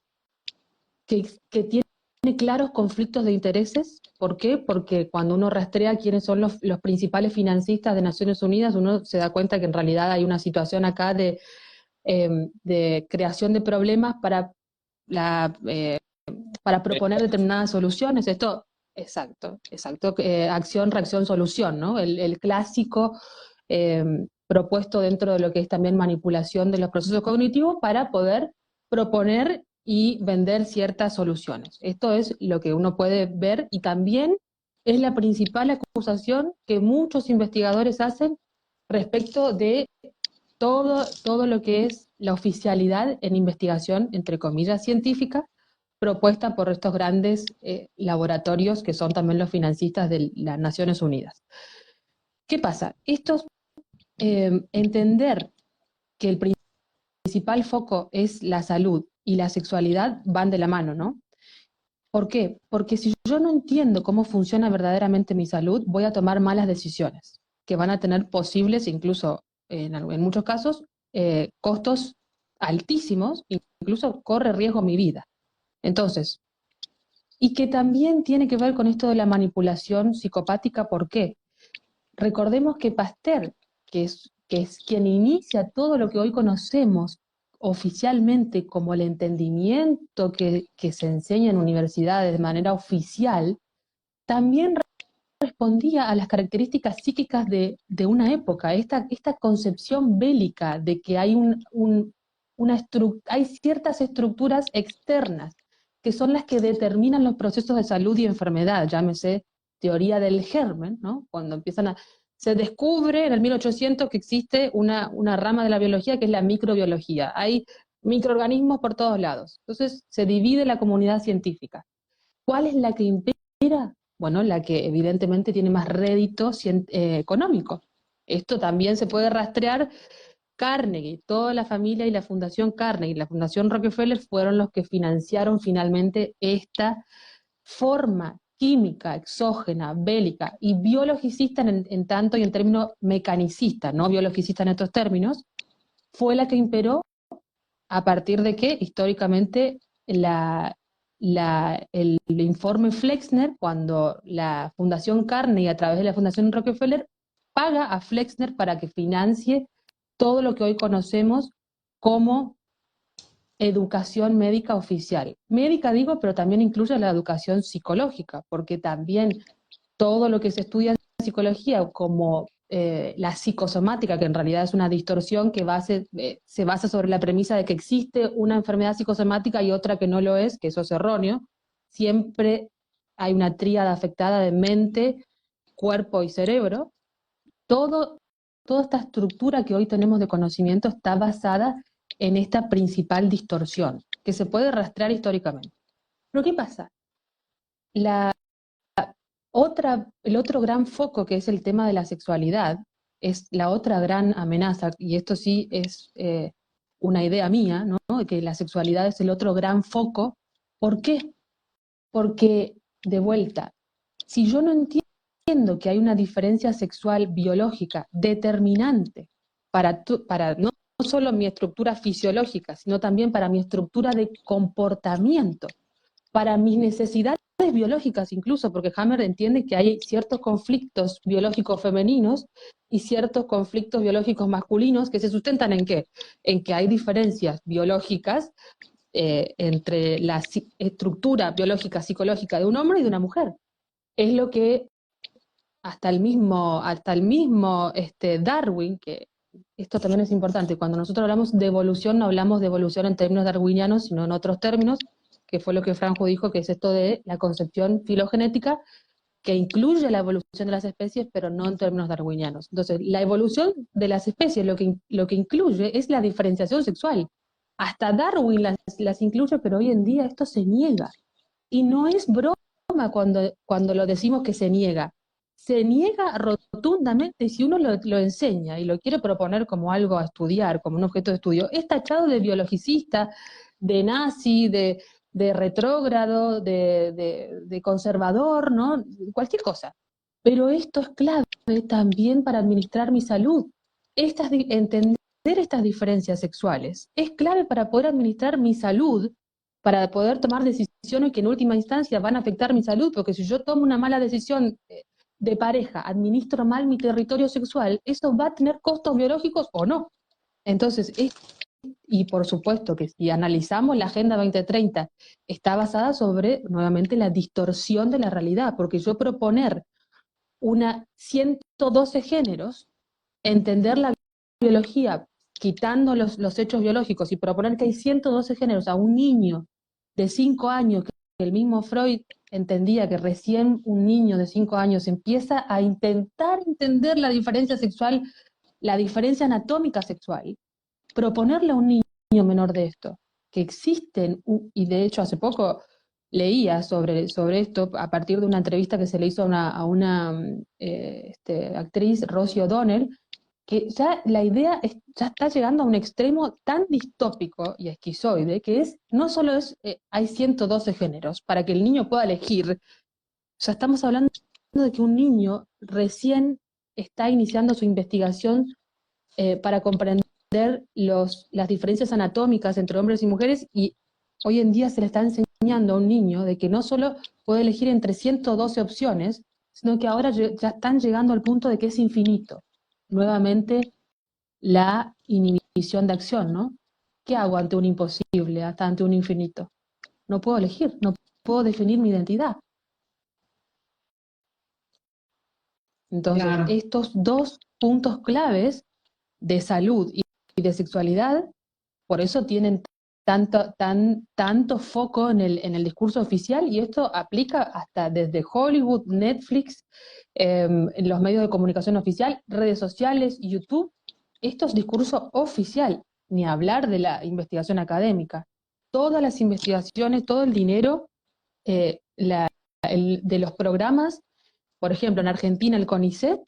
que tiene claros conflictos de intereses. ¿Por qué? Porque cuando uno rastrea quiénes son los principales financistas de Naciones Unidas, uno se da cuenta que en realidad hay una situación acá de creación de problemas para proponer determinadas soluciones. Esto, exacto, acción, reacción, solución, ¿no? El clásico eh, propuesto dentro de lo que es también manipulación de los procesos cognitivos para poder proponer y vender ciertas soluciones. Esto es lo que uno puede ver, y también es la principal acusación que muchos investigadores hacen respecto de todo lo que es la oficialidad en investigación, entre comillas, científica, propuesta por estos grandes laboratorios que son también los financistas de las Naciones Unidas. ¿Qué pasa? Entender que el principal foco es la salud y la sexualidad van de la mano, ¿no? ¿Por qué? Porque si yo no entiendo cómo funciona verdaderamente mi salud, voy a tomar malas decisiones que van a tener posibles, incluso en muchos casos, costos altísimos, incluso corre riesgo mi vida. Entonces, y que también tiene que ver con esto de la manipulación psicopática. ¿Por qué? Recordemos que Pasteur, que es quien inicia todo lo que hoy conocemos oficialmente como el entendimiento que se enseña en universidades de manera oficial, también respondía a las características psíquicas de una época, esta concepción bélica de que hay, hay ciertas estructuras externas que son las que determinan los procesos de salud y enfermedad, llámese teoría del germen, ¿no? Cuando se descubre en el 1800 que existe una rama de la biología que es la microbiología. Hay microorganismos por todos lados. Entonces se divide la comunidad científica. ¿Cuál es la que impera? Bueno, la que evidentemente tiene más rédito económico. Esto también se puede rastrear. Carnegie, toda la familia y la Fundación Carnegie y la Fundación Rockefeller fueron los que financiaron finalmente esta forma química, exógena, bélica y biologicista en tanto y en términos mecanicistas, no biologicista en estos términos, fue la que imperó a partir de que históricamente el informe Flexner, cuando la Fundación Carnegie a través de la Fundación Rockefeller paga a Flexner para que financie todo lo que hoy conocemos como educación médica oficial. Médica digo, pero también incluye la educación psicológica, porque también todo lo que se estudia en psicología como la psicosomática, que en realidad es una distorsión que se basa sobre la premisa de que existe una enfermedad psicosomática y otra que no lo es, que eso es erróneo. Siempre hay una tríada afectada de mente, cuerpo y cerebro. Toda esta estructura que hoy tenemos de conocimiento está basada en esta principal distorsión, que se puede rastrear históricamente. Pero ¿qué pasa? El otro gran foco, que es el tema de la sexualidad, es la otra gran amenaza, y esto sí es una idea mía, ¿no? Que la sexualidad es el otro gran foco. ¿Por qué? Porque, de vuelta, si yo no entiendo que hay una diferencia sexual biológica determinante para no solo mi estructura fisiológica, sino también para mi estructura de comportamiento, para mis necesidades biológicas incluso, porque Hammer entiende que hay ciertos conflictos biológicos femeninos y ciertos conflictos biológicos masculinos que se sustentan ¿en qué? En que hay diferencias biológicas entre la estructura biológica psicológica de un hombre y de una mujer. Es lo que hasta el mismo Darwin, que esto también es importante, cuando nosotros hablamos de evolución, no hablamos de evolución en términos darwinianos, sino en otros términos, que fue lo que Franjo dijo, que es esto de la concepción filogenética, que incluye la evolución de las especies, pero no en términos darwinianos. Entonces, la evolución de las especies lo que incluye es la diferenciación sexual. Hasta Darwin las incluye, pero hoy en día esto se niega. Y no es broma cuando lo decimos que se niega. Se niega rotundamente, y si uno lo enseña y lo quiere proponer como algo a estudiar, como un objeto de estudio, es tachado de biologicista, de nazi, de retrógrado, de conservador, ¿no? Cualquier cosa. Pero esto es clave también para administrar mi salud. Entender estas diferencias sexuales es clave para poder administrar mi salud, para poder tomar decisiones que en última instancia van a afectar mi salud, porque si yo tomo una mala decisión de pareja, administro mal mi territorio sexual, eso va a tener costos biológicos o no. Entonces, y por supuesto que si analizamos la Agenda 2030, está basada sobre, nuevamente, la distorsión de la realidad, porque yo proponer 112 géneros, entender la biología quitando los hechos biológicos y proponer que hay 112 géneros a un niño de 5 años, que el mismo Freud entendía que recién un niño de 5 años empieza a intentar entender la diferencia sexual, la diferencia anatómica sexual, proponerle a un niño menor de esto, que existen, y de hecho hace poco leía sobre esto a partir de una entrevista que se le hizo a una actriz, Rosie O'Donnell, que ya la idea ya está llegando a un extremo tan distópico y esquizoide, que no solo hay 112 géneros para que el niño pueda elegir, ya estamos hablando de que un niño recién está iniciando su investigación para comprender las diferencias anatómicas entre hombres y mujeres, y hoy en día se le está enseñando a un niño de que no solo puede elegir entre 112 opciones, sino que ahora ya están llegando al punto de que es infinito. Nuevamente, la inhibición de acción, ¿no? ¿Qué hago ante un imposible, hasta ante un infinito? No puedo elegir, no puedo definir mi identidad. Entonces, Claro, estos dos puntos claves de salud y de sexualidad, por eso tienen tanto foco en el discurso oficial, y esto aplica hasta desde Hollywood, Netflix, en los medios de comunicación oficial, redes sociales, YouTube. Esto es discurso oficial, ni hablar de la investigación académica. Todas las investigaciones, todo el dinero de los programas, por ejemplo, en Argentina, el CONICET,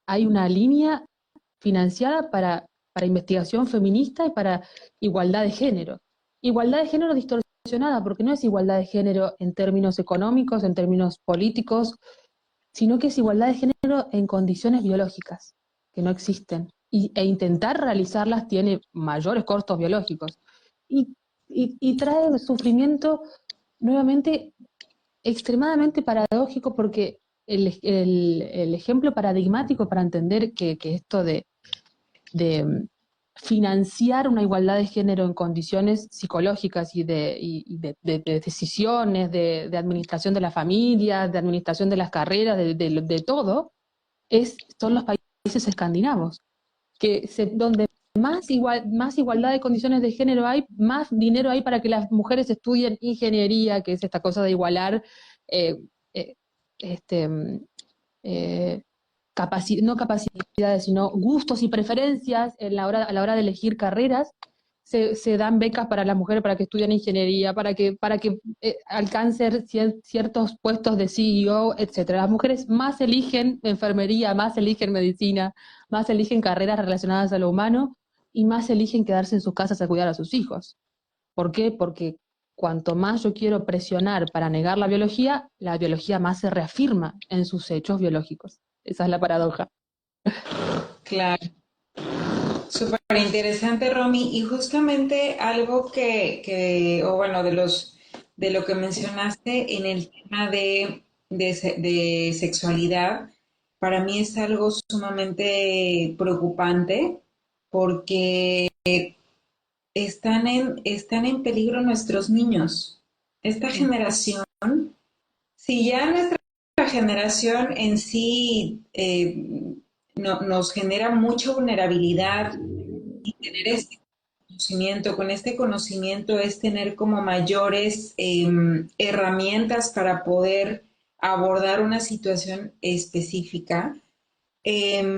hay una línea financiada para investigación feminista y para igualdad de género. Igualdad de género distorsionada, porque no es igualdad de género en términos económicos, en términos políticos, sino que es igualdad de género en condiciones biológicas, que no existen. E intentar realizarlas tiene mayores costos biológicos. Y, y trae sufrimiento nuevamente extremadamente paradójico, porque el ejemplo paradigmático para entender que esto de financiar una igualdad de género en condiciones psicológicas de decisiones, de administración de la familia, de administración de las carreras, de todo, son los países escandinavos, donde más igualdad de condiciones de género hay, más dinero hay para que las mujeres estudien ingeniería, que es esta cosa de igualar eh, eh, este, eh, no capacidades, sino gustos y preferencias a la hora de elegir carreras. Se dan becas para las mujeres para que estudien ingeniería, para que alcancen ciertos puestos de CEO, etcétera. Las mujeres más eligen enfermería, más eligen medicina, más eligen carreras relacionadas a lo humano y más eligen quedarse en sus casas a cuidar a sus hijos. ¿Por qué? Porque cuanto más yo quiero presionar para negar la biología más se reafirma en sus hechos biológicos. Esa es la paradoja. claro. Súper interesante, Romy. Y justamente algo o bueno, de lo que mencionaste en el tema de sexualidad, para mí es algo sumamente preocupante porque están en peligro nuestros niños. Esta generación, si ya nuestra generación en sí nos genera mucha vulnerabilidad y tener este conocimiento, con este conocimiento es tener como mayores herramientas para poder abordar una situación específica. Eh,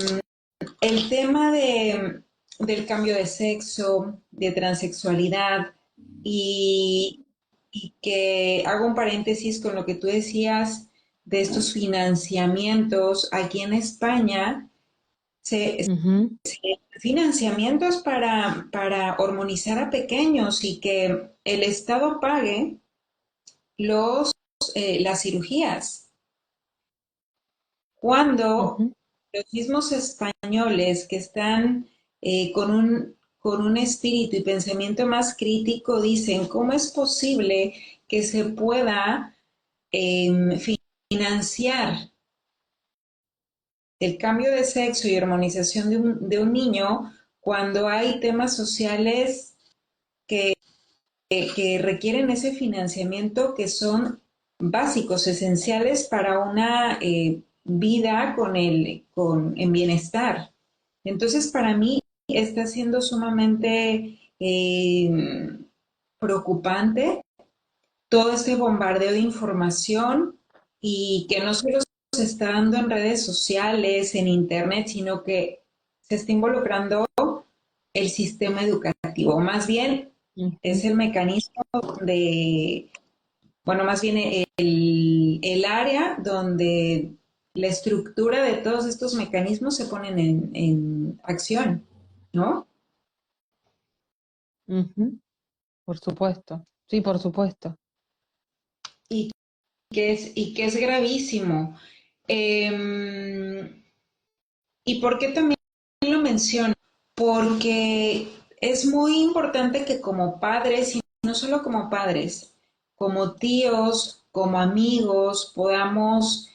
el tema del cambio de sexo, de transexualidad y, y que hago un paréntesis con lo que tú decías de estos financiamientos aquí en España, se, Ujú, financiamientos para hormonizar a pequeños y que el Estado pague los, las cirugías. Cuando ujú. los mismos españoles que están con un espíritu y pensamiento más crítico dicen, ¿cómo es posible que se pueda financiar el cambio de sexo y hormonización de un niño cuando hay temas sociales que requieren ese financiamiento que son básicos, esenciales para una vida en bienestar? Entonces, para mí está siendo sumamente preocupante todo este bombardeo de información y que no solo se está dando en redes sociales, en internet, sino que se está involucrando el sistema educativo. Más bien Ujú. es el mecanismo de, bueno, más bien el área donde la estructura de todos estos mecanismos se ponen en acción, ¿no? Ujú. Por supuesto, sí, por supuesto. Y y que es gravísimo. Eh, ¿Y por qué también lo menciono? Porque es muy importante que como padres, y no solo como padres, como tíos, como amigos, podamos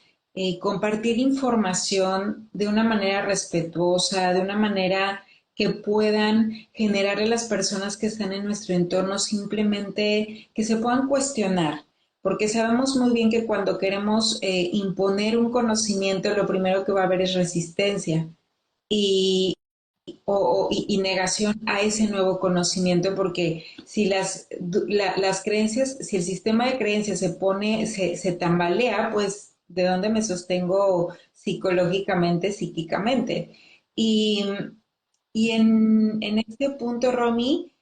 compartir información de una manera respetuosa, de una manera que puedan generar a las personas que están en nuestro entorno simplemente que se puedan cuestionar, porque sabemos muy bien que cuando queremos imponer un conocimiento, lo primero que va a haber es resistencia y, y negación a ese nuevo conocimiento, porque si las creencias, si el sistema de creencias se tambalea, pues ¿de dónde me sostengo psicológicamente, psíquicamente? Y, y en este punto, Romy,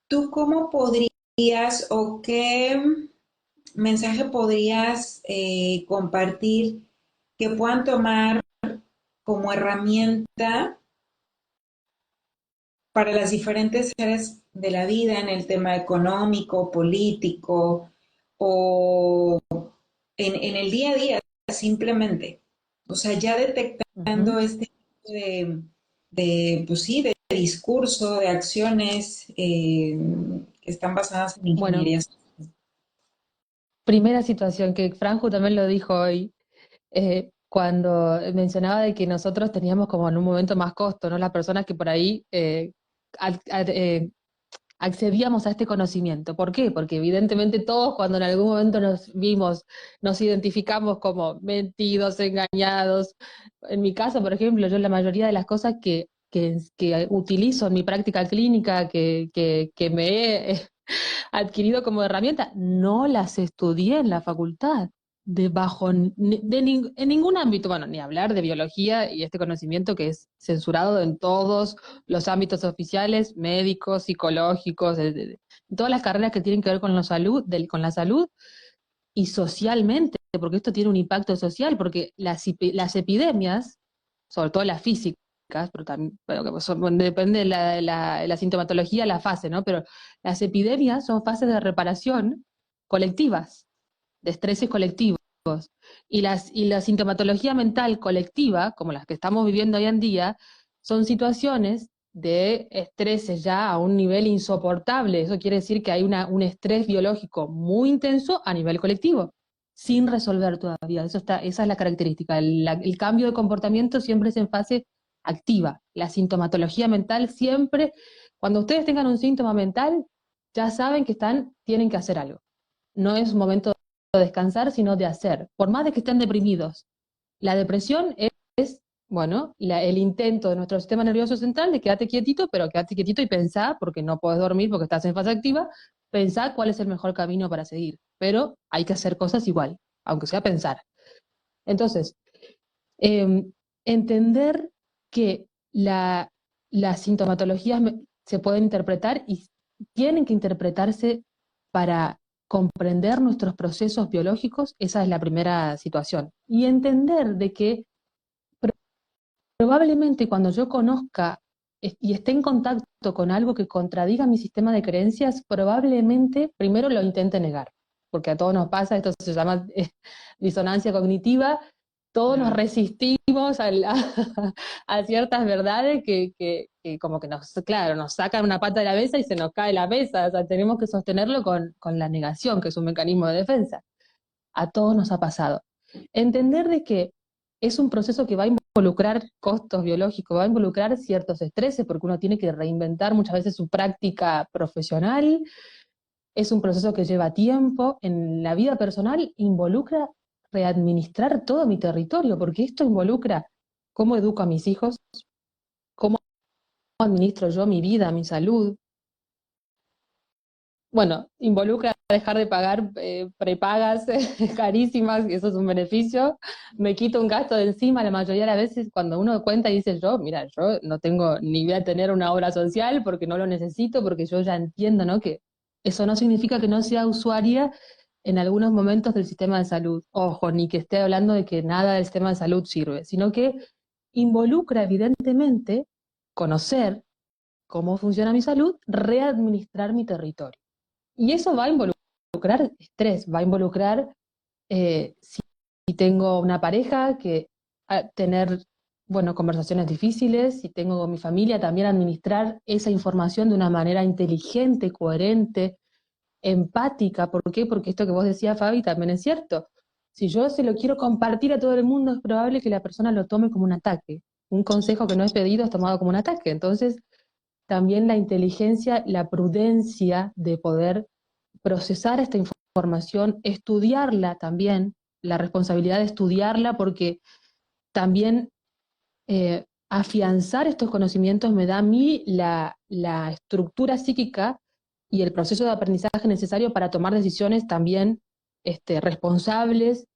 ¿tú cómo podrías o qué mensaje podrías compartir que puedan tomar como herramienta para las diferentes áreas de la vida en el tema económico, político o en el día a día simplemente? O sea, ya detectando este tipo pues sí, de discurso, de acciones que están basadas en Bueno, ingeniería. primera situación que Franjo también lo dijo hoy, cuando mencionaba de que nosotros teníamos como en un momento más costo, ¿no? Las personas que por ahí accedíamos a este conocimiento. ¿Por qué? Porque evidentemente todos cuando en algún momento nos vimos, nos identificamos como mentidos, engañados. En mi caso, por ejemplo, yo la mayoría de las cosas que utilizo en mi práctica clínica, que me he adquirido como herramienta, no las estudié en la facultad, en ningún ámbito, bueno, ni hablar de biología y este conocimiento que es censurado en todos los ámbitos oficiales, médicos, psicológicos, en todas las carreras que tienen que ver con con la salud y socialmente, porque esto tiene un impacto social, porque las epidemias, sobre todo las físicas, pero también, bueno, depende de la sintomatología, la fase, ¿no? Pero las epidemias son fases de reparación colectivas, de estreses colectivos. Y la sintomatología mental colectiva, como las que estamos viviendo hoy en día, son situaciones de estreses ya a un nivel insoportable. Eso quiere decir que hay un estrés biológico muy intenso a nivel colectivo, sin resolver todavía. Esa es la característica. El cambio de comportamiento siempre es en fase activa. La sintomatología mental siempre, cuando ustedes tengan un síntoma mental, ya saben que tienen que hacer algo. No es un momento de descansar, sino de hacer, por más de que estén deprimidos. La depresión es, bueno, el intento de nuestro sistema nervioso central de quedarte quietito, pero quedarte quietito y pensar, porque no puedes dormir porque estás en fase activa, pensar cuál es el mejor camino para seguir. Pero hay que hacer cosas igual, aunque sea pensar. Entonces, eh, entender que las sintomatologías se pueden interpretar y tienen que interpretarse para comprender nuestros procesos biológicos, esa es la primera situación. Y entender de que probablemente cuando yo conozca y esté en contacto con algo que contradiga mi sistema de creencias, probablemente primero lo intente negar, porque a todos nos pasa, esto se llama disonancia cognitiva, todos nos resistimos a ciertas verdades que como que claro, nos sacan una pata de la mesa y se nos cae la mesa, o sea, tenemos que sostenerlo con la negación, que es un mecanismo de defensa. A todos nos ha pasado. Entender de que es un proceso que va a involucrar costos biológicos, va a involucrar ciertos estreses, porque uno tiene que reinventar muchas veces su práctica profesional, es un proceso que lleva tiempo, en la vida personal involucra readministrar todo mi territorio, porque esto involucra cómo educo a mis hijos, cómo administro yo mi vida, mi salud. Bueno, involucra dejar de pagar prepagas carísimas, y eso es un beneficio. Me quito un gasto de encima, la mayoría de las veces cuando uno cuenta y dice mira, yo no tengo ni voy a tener una obra social porque no lo necesito, porque yo ya entiendo, ¿no? Que eso no significa que no sea usuaria en algunos momentos del sistema de salud. Ojo, ni que esté hablando de que nada del sistema de salud sirve, sino que involucra evidentemente conocer cómo funciona mi salud, readministrar mi territorio. Y eso va a involucrar estrés, va a involucrar, si tengo una pareja, que tener, bueno, conversaciones difíciles, si tengo con mi familia, también administrar esa información de una manera inteligente, coherente, empática. ¿Por qué? Porque esto que vos decías, Fabi, también es cierto. Si yo se lo quiero compartir a todo el mundo, es probable que la persona lo tome como un ataque. Un consejo que no es pedido es tomado como un ataque. Entonces, también la inteligencia, la prudencia de poder procesar esta información, estudiarla también, la responsabilidad de estudiarla, porque también afianzar estos conocimientos me da a mí la estructura psíquica y el proceso de aprendizaje necesario para tomar decisiones también responsables,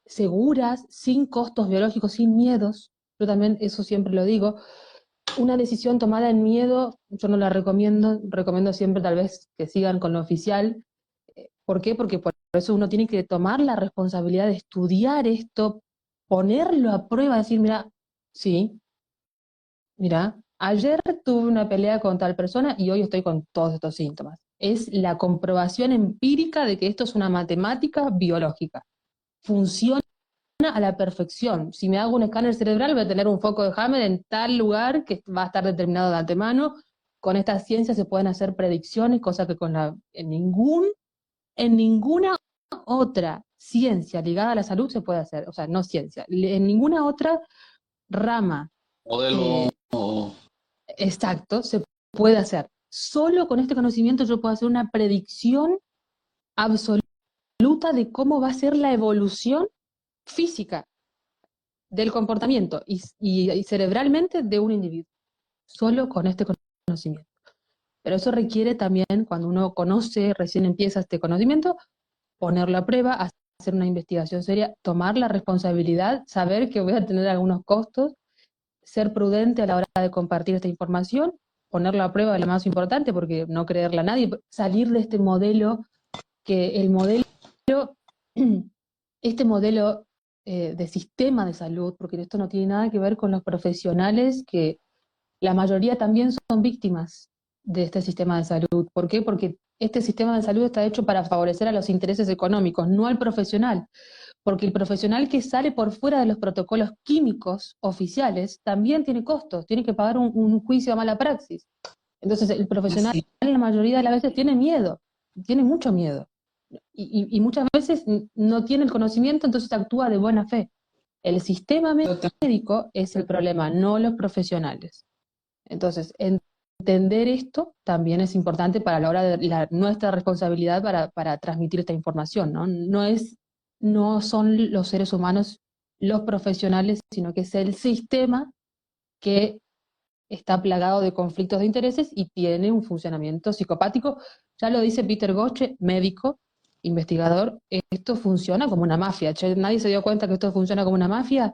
seguras, sin costos biológicos, sin miedos. Yo también eso siempre lo digo. Una decisión tomada en miedo, yo no la recomiendo, recomiendo siempre tal vez que sigan con lo oficial. ¿Por qué? Porque por eso uno tiene que tomar la responsabilidad de estudiar esto, ponerlo a prueba, decir, mira, sí, mira, ayer tuve una pelea con tal persona y hoy estoy con todos estos síntomas. Es la comprobación empírica de que esto es una matemática biológica. Funciona a la perfección. Si me hago un escáner cerebral, voy a tener un foco de Hammer en tal lugar que va a estar determinado de antemano. Con esta ciencia se pueden hacer predicciones, cosa que en ninguna otra ciencia ligada a la salud se puede hacer. O sea, no ciencia, en ninguna otra rama Modelo. exacto se puede hacer. Solo con este conocimiento yo puedo hacer una predicción absoluta de cómo va a ser la evolución física del comportamiento y cerebralmente de un individuo, solo con este conocimiento. Pero eso requiere también, cuando uno conoce, recién empieza este conocimiento, ponerlo a prueba, hacer una investigación seria, tomar la responsabilidad, saber que voy a tener algunos costos, ser prudente a la hora de compartir esta información, ponerlo a prueba es lo más importante, porque no creerle a nadie, salir de este modelo, que el modelo, este modelo de sistema de salud, porque esto no tiene nada que ver con los profesionales, que la mayoría también son víctimas de este sistema de salud. ¿Por qué? Porque este sistema de salud está hecho para favorecer a los intereses económicos, no al profesional. Porque el profesional que sale por fuera de los protocolos químicos oficiales también tiene costos, tiene que pagar un juicio a mala praxis. Entonces el profesional Así, la mayoría de las veces tiene miedo, tiene mucho miedo. Y muchas veces no tiene el conocimiento, entonces actúa de buena fe. El sistema total. médico es el problema, no los profesionales. Entonces, entender esto también es importante para la hora de nuestra responsabilidad para transmitir esta información, ¿no? No son los seres humanos los profesionales, sino que es el sistema que está plagado de conflictos de intereses y tiene un funcionamiento psicopático. Ya lo dice Peter Gotche, médico, investigador, esto funciona como una mafia. Che, ¿nadie se dio cuenta que esto funciona como una mafia?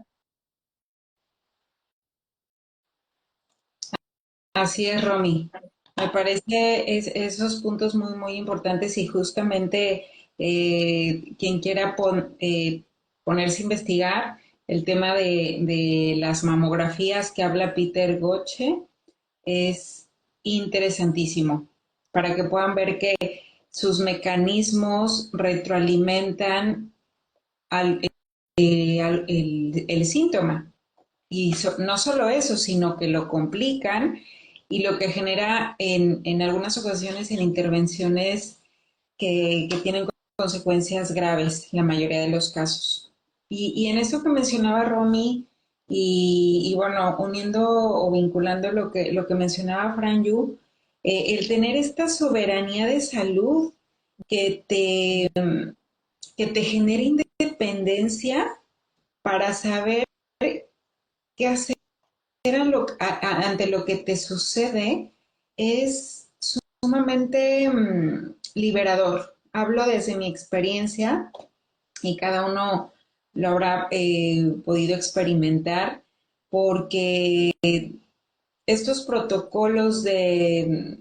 Así es, Romy. Me parece esos puntos muy, muy importantes y justamente quien quiera ponerse a investigar el tema de las mamografías que habla Peter Gotche es interesantísimo para que puedan ver que sus mecanismos retroalimentan al, el síntoma. Y no solo eso, sino que lo complican y lo que genera en algunas ocasiones en intervenciones que tienen consecuencias graves, la mayoría de los casos. Y en esto que mencionaba Romy, y bueno, uniendo o vinculando lo que mencionaba Fran Yu, el tener esta soberanía de salud que te, que te genera independencia para saber qué hacer ante lo que te sucede es sumamente liberador. Hablo desde mi experiencia y cada uno lo habrá podido experimentar porque estos protocolos de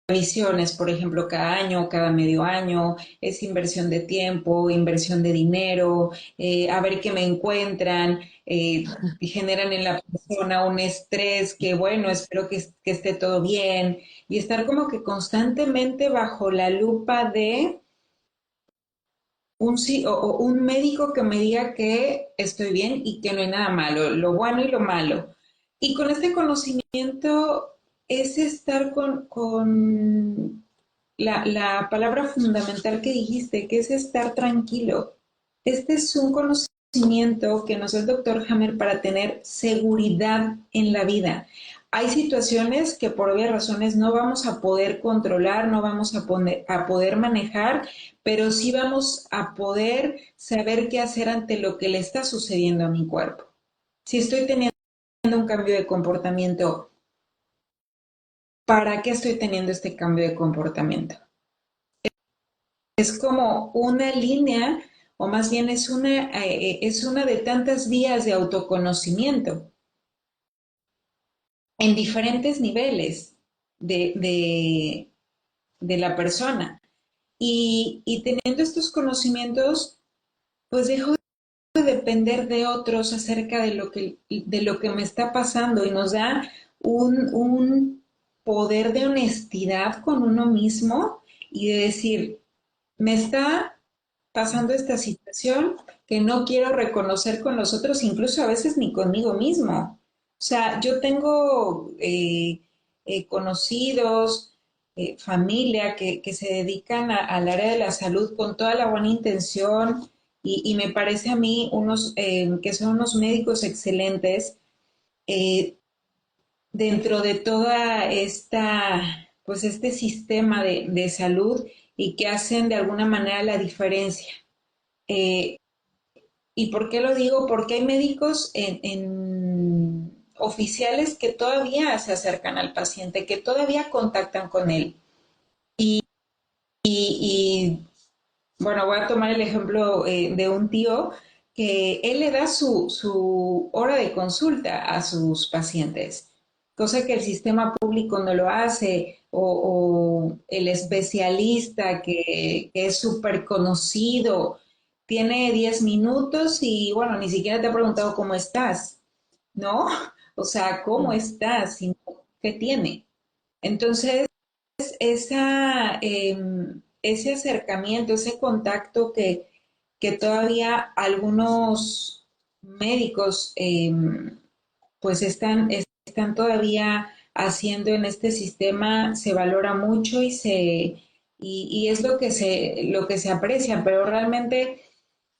revisiones, por ejemplo, cada año, cada medio año, es inversión de tiempo, inversión de dinero, a ver qué me encuentran, generan en la persona un estrés que, bueno, espero que esté todo bien, y estar como que constantemente bajo la lupa de o un médico que me diga que estoy bien y que no hay nada malo, lo bueno y lo malo. Y con este conocimiento es estar con la palabra fundamental que dijiste, que es estar tranquilo. Este es un conocimiento que nos da el doctor Hammer para tener seguridad en la vida. hay situaciones que por obvias razones no vamos a poder controlar, no vamos a poder manejar, pero sí vamos a poder saber qué hacer ante lo que le está sucediendo a mi cuerpo. Si estoy teniendo un cambio de comportamiento, ¿para qué estoy teniendo este cambio de comportamiento? Es como una línea, o más bien es una de tantas vías de autoconocimiento en diferentes niveles de, de la persona. Y teniendo estos conocimientos, pues dejo de depender de otros acerca de lo que me está pasando y nos da un poder de honestidad con uno mismo y de decir, me está pasando esta situación que no quiero reconocer con los otros, incluso a veces ni conmigo mismo. O sea, yo tengo conocidos, familia que se dedican al área de la salud con toda la buena intención y me parece a mí unos que son unos médicos excelentes eh, dentro de toda esta, pues este sistema de salud y que hacen de alguna manera la diferencia. Eh, ¿Y por qué lo digo? Porque hay médicos en oficiales que todavía se acercan al paciente, que todavía contactan con él. Y bueno, voy a tomar el ejemplo de un tío que él le da su hora de consulta a sus pacientes, cosa que el sistema público no lo hace, o el especialista que es súper conocido, tiene 10 minutos y bueno, ni siquiera te ha preguntado cómo estás, ¿no? O sea, ¿cómo estás? Sino, ¿qué tiene? Entonces, ese acercamiento, ese contacto que todavía algunos médicos pues están todavía haciendo en este sistema, se valora mucho y es lo que se aprecia, pero realmente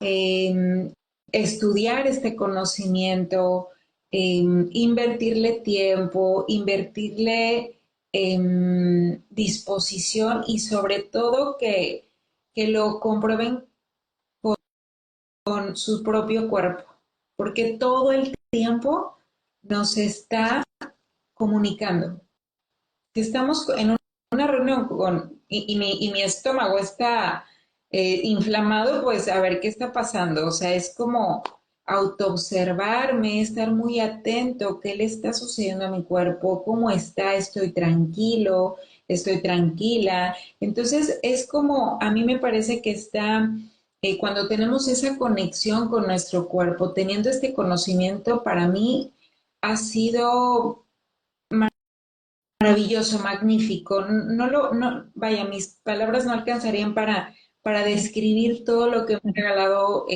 eh, estudiar este conocimiento, invertirle tiempo, invertirle disposición y sobre todo que lo comprueben con su propio cuerpo, porque todo el tiempo nos está comunicando. Si estamos en una reunión y mi estómago está inflamado, pues a ver qué está pasando. O sea, es como autoobservarme, estar muy atento, qué le está sucediendo a mi cuerpo, cómo está, estoy tranquilo, estoy tranquila. Entonces, es como, a mí me parece que está, cuando tenemos esa conexión con nuestro cuerpo, teniendo este conocimiento, para mí ha sido maravilloso, magnífico. Vaya, mis palabras no alcanzarían para describir todo lo que me ha regalado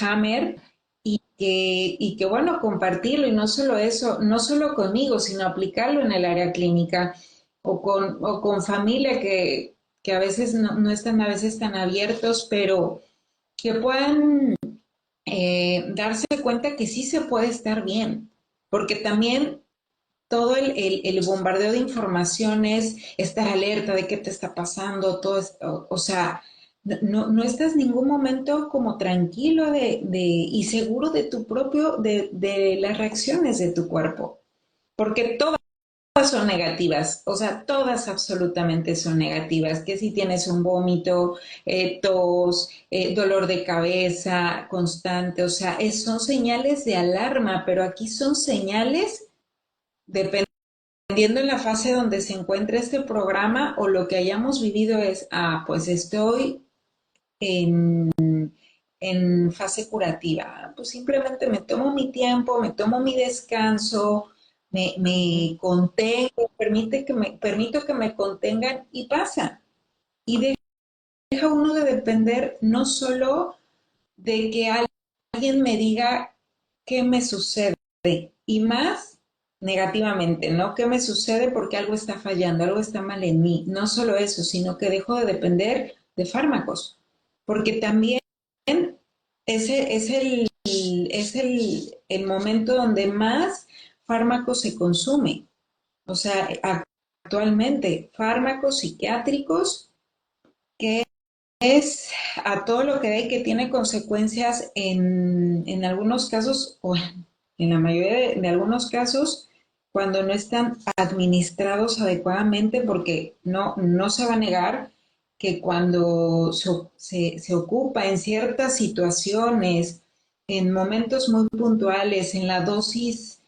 Hammer y que, bueno, compartirlo y no solo eso, no solo conmigo, sino aplicarlo en el área clínica o con familia que a veces no están a veces tan abiertos, pero que puedan darse cuenta que sí se puede estar bien, porque también todo el bombardeo de informaciones, estar alerta de qué te está pasando, todo esto, o sea, no estás en ningún momento como tranquilo y seguro de tu propio, de las reacciones de tu cuerpo, porque todas son negativas, o sea, todas absolutamente son negativas, que si tienes un vómito, tos, dolor de cabeza constante, o sea, son señales de alarma, pero aquí son señales de dependiendo en la fase donde se encuentre este programa o lo que hayamos vivido es, pues estoy en, en fase curativa. Pues simplemente me tomo mi tiempo, me tomo mi descanso, me contengo, permito que me contengan y pasa. Y deja uno de depender no solo de que alguien me diga qué me sucede y más negativamente, ¿no? ¿Qué me sucede porque algo está fallando, algo está mal en mí? No solo eso, sino que dejo de depender de fármacos, porque también ese es el momento donde más fármaco se consume. O sea, actualmente fármacos psiquiátricos, que es a todo lo que hay, que tiene consecuencias en algunos casos, o en la mayoría de algunos casos, cuando no están administrados adecuadamente, porque no se va a negar que cuando se ocupa en ciertas situaciones, en momentos muy puntuales, en la dosis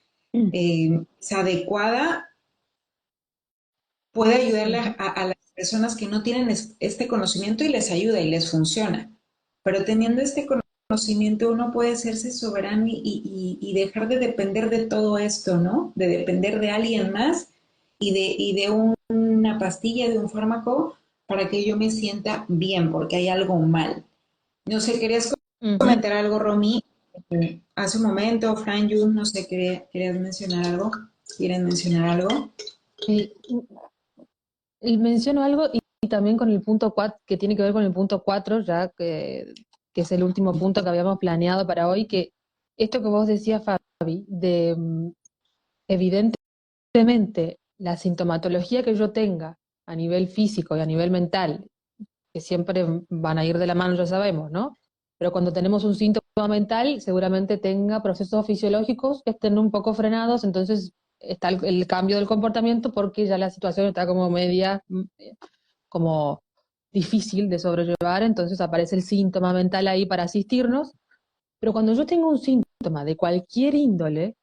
adecuada, puede ayudarle a las personas que no tienen este conocimiento, y les ayuda y les funciona. Pero teniendo este conocimiento, uno puede hacerse soberano y dejar de depender de todo esto, ¿no? De depender de alguien más y de una pastilla, de un fármaco, para que yo me sienta bien, porque hay algo mal. No sé, ¿querías comentar algo, Romy? Hace un momento, Fran, Jun, no sé, ¿querías mencionar algo? ¿Quieren mencionar algo? Sí, y menciono algo y también con el punto 4, que tiene que ver con el punto 4, ya que es el último punto que habíamos planeado para hoy, que esto que vos decías, Fabi, de evidentemente la sintomatología que yo tenga a nivel físico y a nivel mental, que siempre van a ir de la mano, ya sabemos, ¿no? Pero cuando tenemos un síntoma mental, seguramente tenga procesos fisiológicos que estén un poco frenados, entonces está el cambio del comportamiento porque ya la situación está como media, como difícil de sobrellevar, entonces aparece el síntoma mental ahí para asistirnos. Pero cuando yo tengo un síntoma de cualquier índole,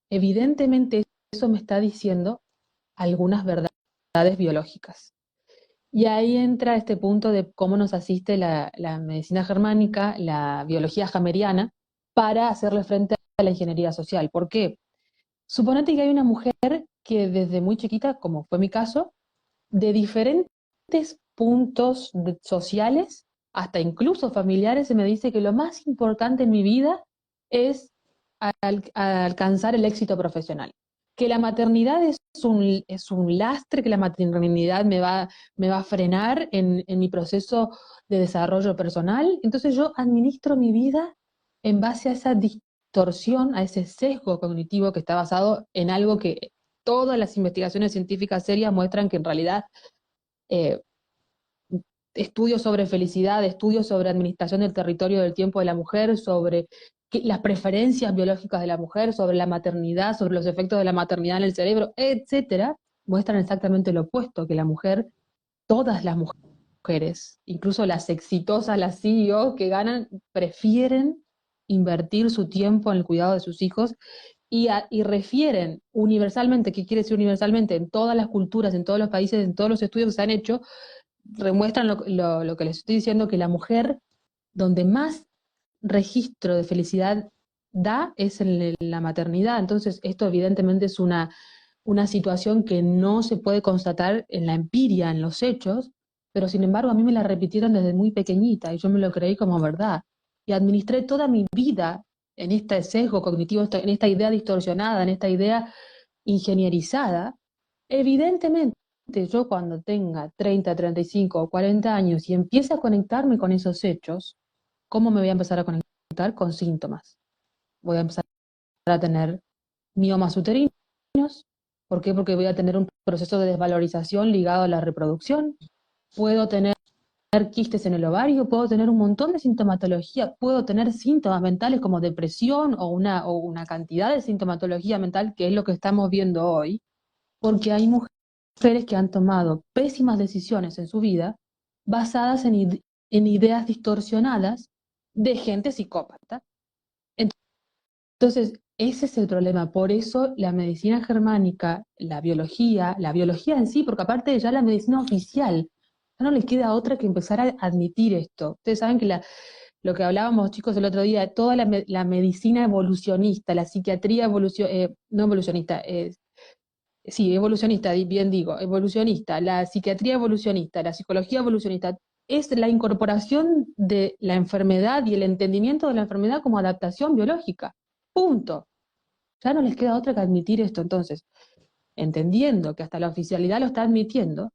evidentemente eso me está diciendo algunas verdades biológicas. Y ahí entra este punto de cómo nos asiste la medicina germánica, la biología hameriana, para hacerle frente a la ingeniería social. ¿Por qué? Suponete que hay una mujer que desde muy chiquita, como fue mi caso, de diferentes puntos sociales, hasta incluso familiares, se me dice que lo más importante en mi vida es alcanzar el éxito profesional. Que la maternidad es un lastre, que la maternidad me va a frenar en mi proceso de desarrollo personal. Entonces yo administro mi vida en base a esa distorsión, a ese sesgo cognitivo que está basado en algo que todas las investigaciones científicas serias muestran que en realidad eh, estudios sobre felicidad, estudios sobre administración del territorio del tiempo de la mujer, sobre las preferencias biológicas de la mujer, sobre la maternidad, sobre los efectos de la maternidad en el cerebro, etcétera, muestran exactamente lo opuesto, que la mujer, todas las mujeres, incluso las exitosas, las CEO que ganan, prefieren invertir su tiempo en el cuidado de sus hijos y refieren universalmente, ¿qué quiere decir universalmente? En todas las culturas, en todos los países, en todos los estudios que se han hecho, remuestran lo que les estoy diciendo, que la mujer donde más registro de felicidad da es en la maternidad. Entonces, esto evidentemente es una situación que no se puede constatar en la empiria, en los hechos, pero sin embargo a mí me la repitieron desde muy pequeñita y yo me lo creí como verdad. Y administré toda mi vida en este sesgo cognitivo, en esta idea distorsionada, en esta idea ingenierizada. Evidentemente, yo cuando tenga 30, 35 o 40 años y empiece a conectarme con esos hechos, ¿cómo me voy a empezar a conectar? Con síntomas. Voy a empezar a tener miomas uterinos. ¿Por qué? Porque voy a tener un proceso de desvalorización ligado a la reproducción. Puedo tener quistes en el ovario, puedo tener un montón de sintomatología, puedo tener síntomas mentales como depresión o una cantidad de sintomatología mental, que es lo que estamos viendo hoy, porque hay mujeres que han tomado pésimas decisiones en su vida basadas en ideas distorsionadas de gente psicópata. Entonces, ese es el problema. Por eso la medicina germánica, la biología en sí, porque aparte ya la medicina oficial, ya no les queda otra que empezar a admitir esto. Ustedes saben que lo que hablábamos, chicos, el otro día, toda la medicina evolucionista, la psiquiatría no evolucionista, sí, evolucionista, bien digo, evolucionista, la psiquiatría evolucionista, la psicología evolucionista, es la incorporación de la enfermedad y el entendimiento de la enfermedad como adaptación biológica. Punto. Ya no les queda otra que admitir esto. Entonces, entendiendo que hasta la oficialidad lo está admitiendo,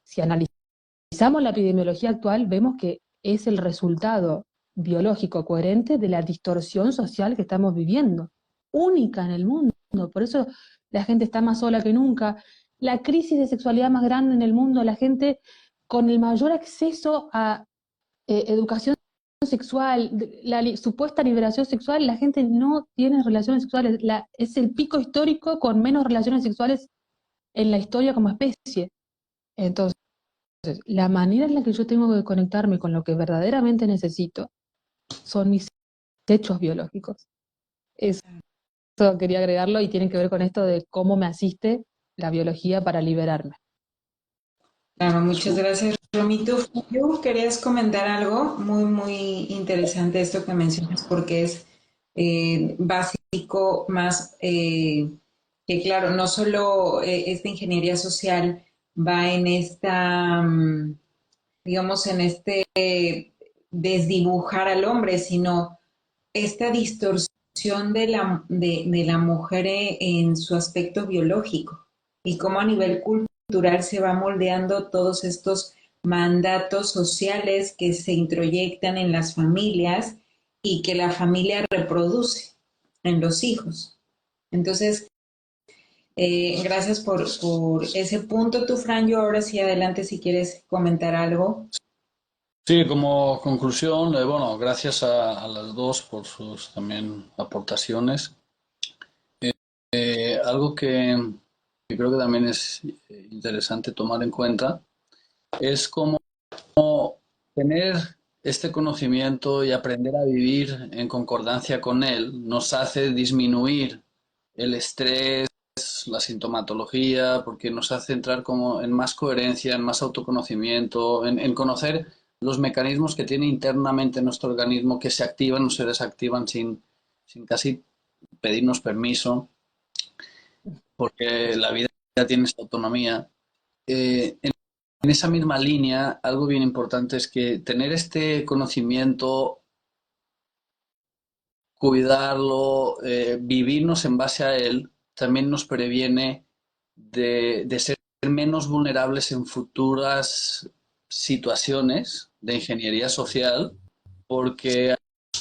si analizamos la epidemiología actual, vemos que es el resultado biológico coherente de la distorsión social que estamos viviendo, única en el mundo. Por eso la gente está más sola que nunca. La crisis de sexualidad más grande en el mundo, la gente con el mayor acceso a educación sexual, supuesta liberación sexual, la gente no tiene relaciones sexuales. Es el pico histórico con menos relaciones sexuales en la historia como especie. Entonces, la manera en la que yo tengo que conectarme con lo que verdaderamente necesito son mis hechos biológicos. Eso quería agregarlo y tiene que ver con esto de cómo me asiste la biología para liberarme. Claro, muchas gracias, Romito. Yo querías comentar algo muy, muy interesante esto que mencionas, porque es básico, más que claro, no solo esta ingeniería social va en esta, digamos, en este desdibujar al hombre, sino esta distorsión de la mujer en su aspecto biológico y cómo a nivel cultural se va moldeando todos estos mandatos sociales que se introyectan en las familias y que la familia reproduce en los hijos. Entonces, gracias por ese punto, tú, Fran. Yo ahora sí adelante si quieres comentar algo. Sí, como conclusión, bueno, gracias a las dos por sus también aportaciones. Algo que creo que también es interesante tomar en cuenta es cómo tener este conocimiento y aprender a vivir en concordancia con él nos hace disminuir el estrés, la sintomatología, porque nos hace entrar como en más coherencia, en más autoconocimiento, en conocer los mecanismos que tiene internamente nuestro organismo que se activan o se desactivan sin casi pedirnos permiso, porque la vida tiene esta autonomía. En esa misma línea, algo bien importante es que tener este conocimiento, cuidarlo, vivirnos en base a él, también nos previene de ser menos vulnerables en futuras situaciones de ingeniería social, porque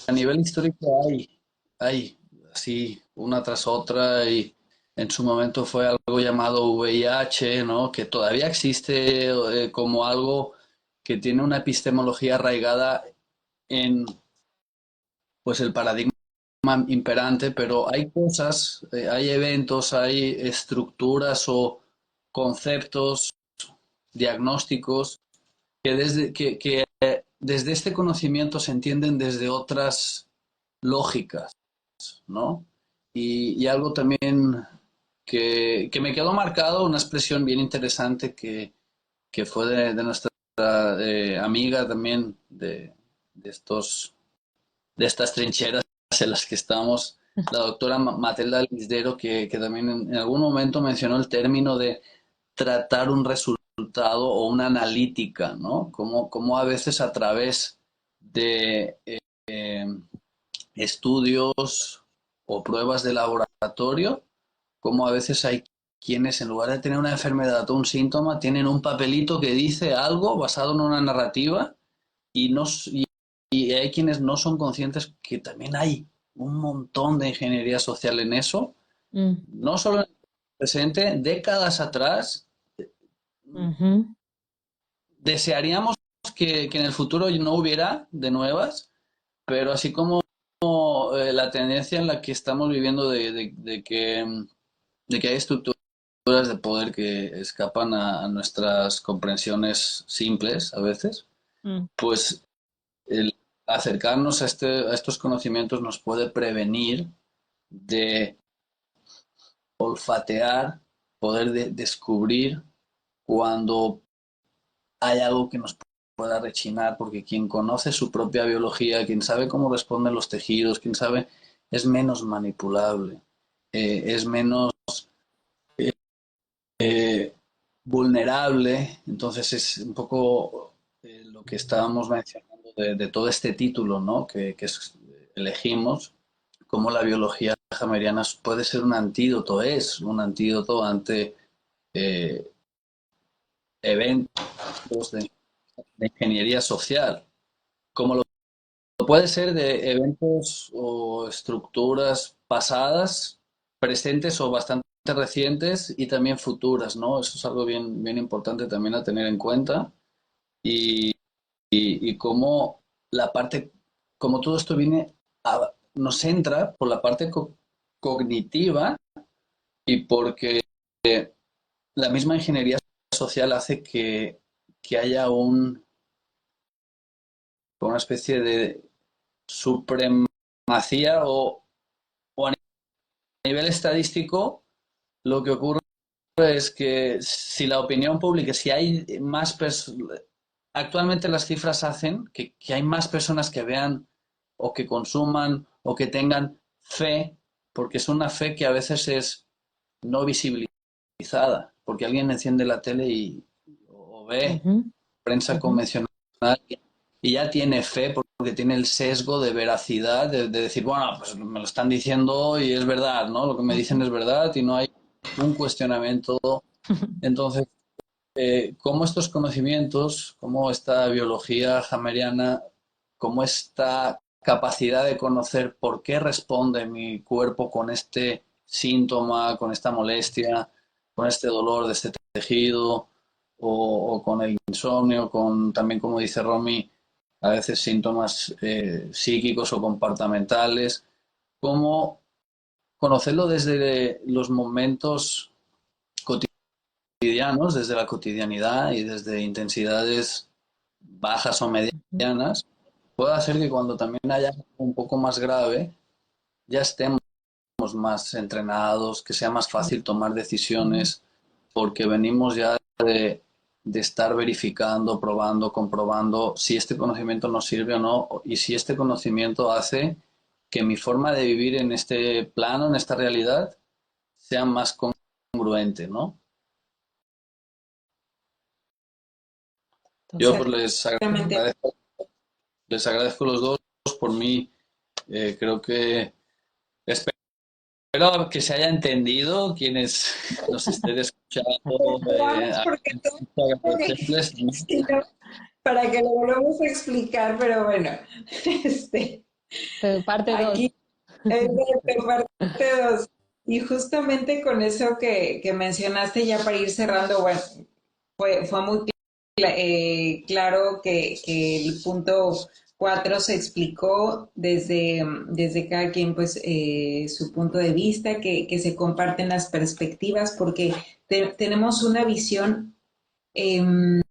a nivel histórico hay así una tras otra y en su momento fue algo llamado VIH, ¿no? Que todavía existe como algo que tiene una epistemología arraigada en pues el paradigma imperante, pero hay cosas, hay eventos, hay estructuras o conceptos diagnósticos que desde este conocimiento se entienden desde otras lógicas, ¿no? Y algo también que me quedó marcado, una expresión bien interesante que fue de nuestra amiga también de estas trincheras en las que estamos, la doctora Matelda Lisdero, que también en algún momento mencionó el término de tratar un resultado o una analítica, ¿no? Como a veces a través de estudios o pruebas de laboratorio, como a veces hay quienes en lugar de tener una enfermedad o un síntoma, tienen un papelito que dice algo basado en una narrativa y, no, y hay quienes no son conscientes que también hay un montón de ingeniería social en eso, Mm. no solo en el presente, décadas atrás. Ujú. Desearíamos que en el futuro no hubiera de nuevas, pero así como la tendencia en la que estamos viviendo de que hay estructuras de poder que escapan a nuestras comprensiones simples a veces, Mm. pues el acercarnos a estos conocimientos nos puede prevenir de olfatear, poder descubrir cuando hay algo que nos pueda rechinar, porque quien conoce su propia biología, quien sabe cómo responden los tejidos, quien sabe, es menos manipulable, es menos vulnerable. Entonces es un poco lo que estábamos mencionando de todo este título, ¿no? Elegimos, cómo la biología hameriana puede ser un antídoto, es un antídoto ante eh, eventos de ingeniería social, como lo puede ser de eventos o estructuras pasadas presentes o bastante recientes y también futuras, ¿no? Eso es algo bien, bien importante también a tener en cuenta. Y, y cómo la parte, como todo esto nos entra por la parte cognitiva y porque la misma ingeniería social hace que haya una especie de supremacía o a nivel estadístico, lo que ocurre es que si la opinión pública, si hay más personas, actualmente las cifras hacen que hay más personas que vean o que consuman o que tengan fe, porque es una fe que a veces es no visibilizada, porque alguien enciende la tele o ve Ujú, prensa ujú. convencional y ya tiene fe porque tiene el sesgo de veracidad, de decir, bueno, pues me lo están diciendo y es verdad, ¿no? Lo que me dicen Ujú. es verdad y no hay un cuestionamiento. Entonces, cómo estos conocimientos, cómo esta biología hameriana, cómo esta capacidad de conocer por qué responde mi cuerpo con este síntoma, con esta molestia, con este dolor de este tejido, o con el insomnio, con también, como dice Romy, a veces síntomas psíquicos o comportamentales, cómo conocerlo desde los momentos cotidianos, desde la cotidianidad y desde intensidades bajas o medianas, puede hacer que cuando también haya un poco más grave, ya estemos más entrenados, que sea más fácil tomar Ujú. decisiones, porque venimos ya de estar verificando, probando, comprobando si este conocimiento nos sirve o no, y si este conocimiento hace que mi forma de vivir en este plano, en esta realidad, sea más congruente, ¿no? Yo pues Exactamente. les agradezco los dos por mí. Creo que espero que se haya entendido quienes nos estén escuchando. Vamos porque Agradecerles. si no, para que lo volvamos a explicar, pero bueno, este, Parte 2. aquí es de parte dos. Y justamente con eso que mencionaste ya para ir cerrando, bueno, fue muy claro que el punto 4 se explicó desde cada quien pues su punto de vista, que se comparten las perspectivas porque tenemos una visión eh,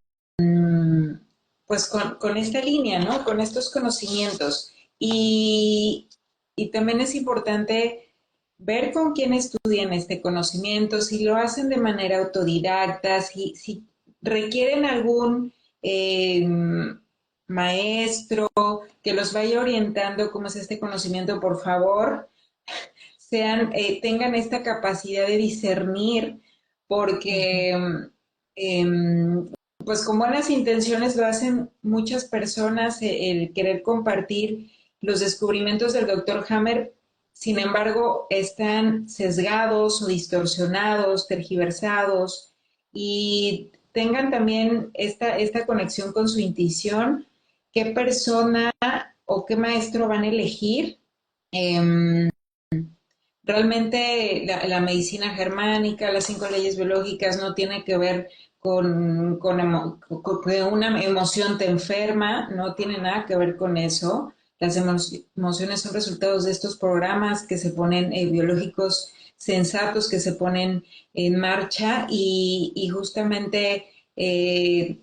pues con esta línea, ¿no? Con estos conocimientos. Y, y también es importante ver con quién estudian este conocimiento, si lo hacen de manera autodidacta, si requieren algún maestro que los vaya orientando cómo es este conocimiento, por favor, tengan esta capacidad de discernir, Ujú. porque pues con buenas intenciones lo hacen muchas personas, el querer compartir los descubrimientos del doctor Hammer, sin embargo, están sesgados o distorsionados, tergiversados, y tengan también esta conexión con su intuición, qué persona o qué maestro van a elegir. Eh, Realmente la medicina germánica, las 5 leyes biológicas no tiene que ver con que una emoción te enferma, no tiene nada que ver con eso. Las emociones son resultados de estos programas que se ponen biológicos sensatos que se ponen en marcha y justamente eh,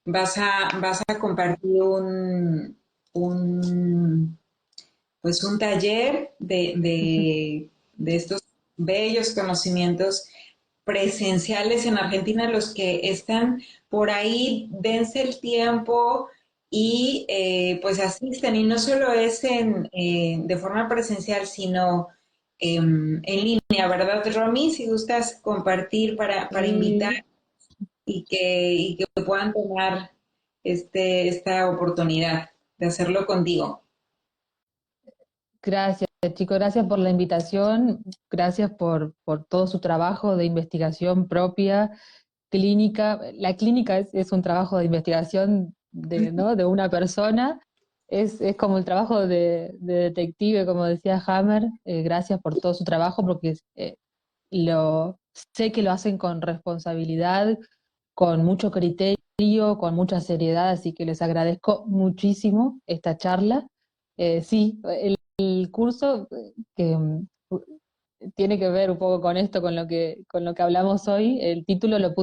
vas a compartir un pues un taller de estos bellos conocimientos presenciales en Argentina. Los que están por ahí, dense el tiempo y pues asisten. Y no solo es de forma presencial, sino en línea, ¿verdad, Romy? Si gustas compartir para invitar Sí. y que puedan tomar esta oportunidad de hacerlo contigo. Gracias, chicos, gracias por la invitación, gracias por todo su trabajo de investigación propia, clínica. La clínica es un trabajo de investigación ¿no? de una persona. es como el trabajo de detective, como decía Hammer. Gracias por todo su trabajo, porque sé que lo hacen con responsabilidad, con mucho criterio, con mucha seriedad, así que les agradezco muchísimo esta charla. Sí, el curso que tiene que ver un poco con esto, con lo que hablamos hoy. El título lo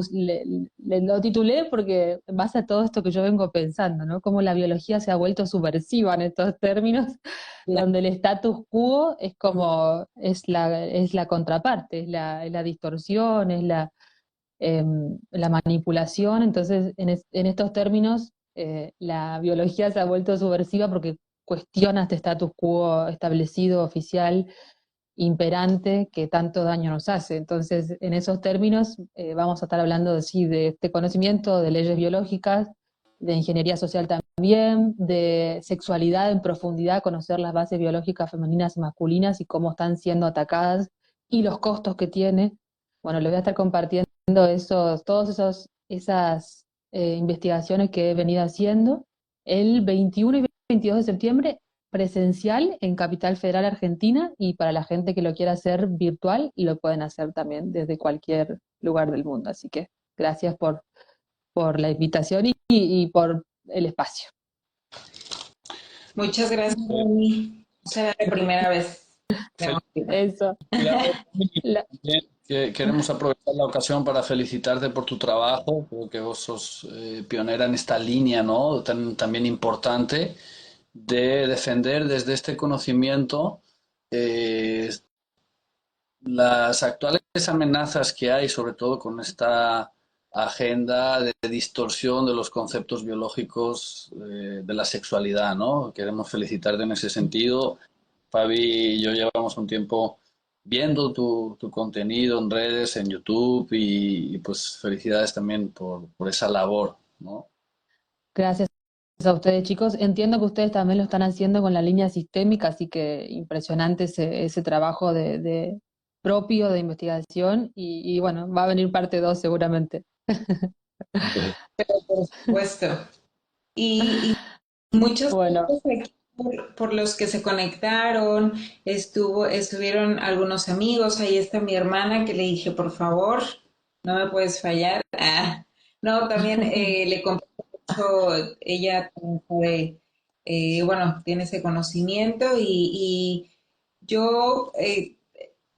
titulé porque en base a todo esto que yo vengo pensando, ¿no? Cómo la biología se ha vuelto subversiva en estos términos, donde el status quo es como, es la contraparte, es la distorsión, es la manipulación. Entonces, en estos términos, la biología se ha vuelto subversiva porque cuestiona este status quo establecido, oficial, imperante, que tanto daño nos hace. Entonces, en esos términos, vamos a estar hablando sí, de este conocimiento de leyes biológicas, de ingeniería social también, de sexualidad en profundidad, conocer las bases biológicas femeninas y masculinas y cómo están siendo atacadas y los costos que tiene. Bueno, les voy a estar compartiendo esas investigaciones que he venido haciendo el 21 y 22 de septiembre presencial en Capital Federal, Argentina, y para la gente que lo quiera hacer virtual, lo pueden hacer también desde cualquier lugar del mundo. Así que gracias por la invitación y por el espacio. Muchas gracias, Reni. Será la primera vez. Eso. Queremos aprovechar la ocasión para felicitarte por tu trabajo. Creo que vos sos pionera en esta línea, ¿no? También importante de defender desde este conocimiento eh, las actuales amenazas que hay, sobre todo con esta agenda de distorsión de los conceptos biológicos de la sexualidad, ¿no? Queremos felicitarte en ese sentido. Fabi y yo llevamos un tiempo viendo tu contenido en redes, en YouTube pues felicidades también por esa labor, ¿no? Gracias a ustedes, chicos. Entiendo que ustedes también lo están haciendo con la línea sistémica, así que impresionante ese trabajo propio de investigación y bueno, va a venir parte 2 seguramente. Por supuesto. Y muchos Bueno, aquí por los que se conectaron, estuvieron algunos amigos, ahí está mi hermana que le dije, por favor, no me puedes fallar. No, también le comparto mucho, ella también sabe, bueno, tiene ese conocimiento y yo,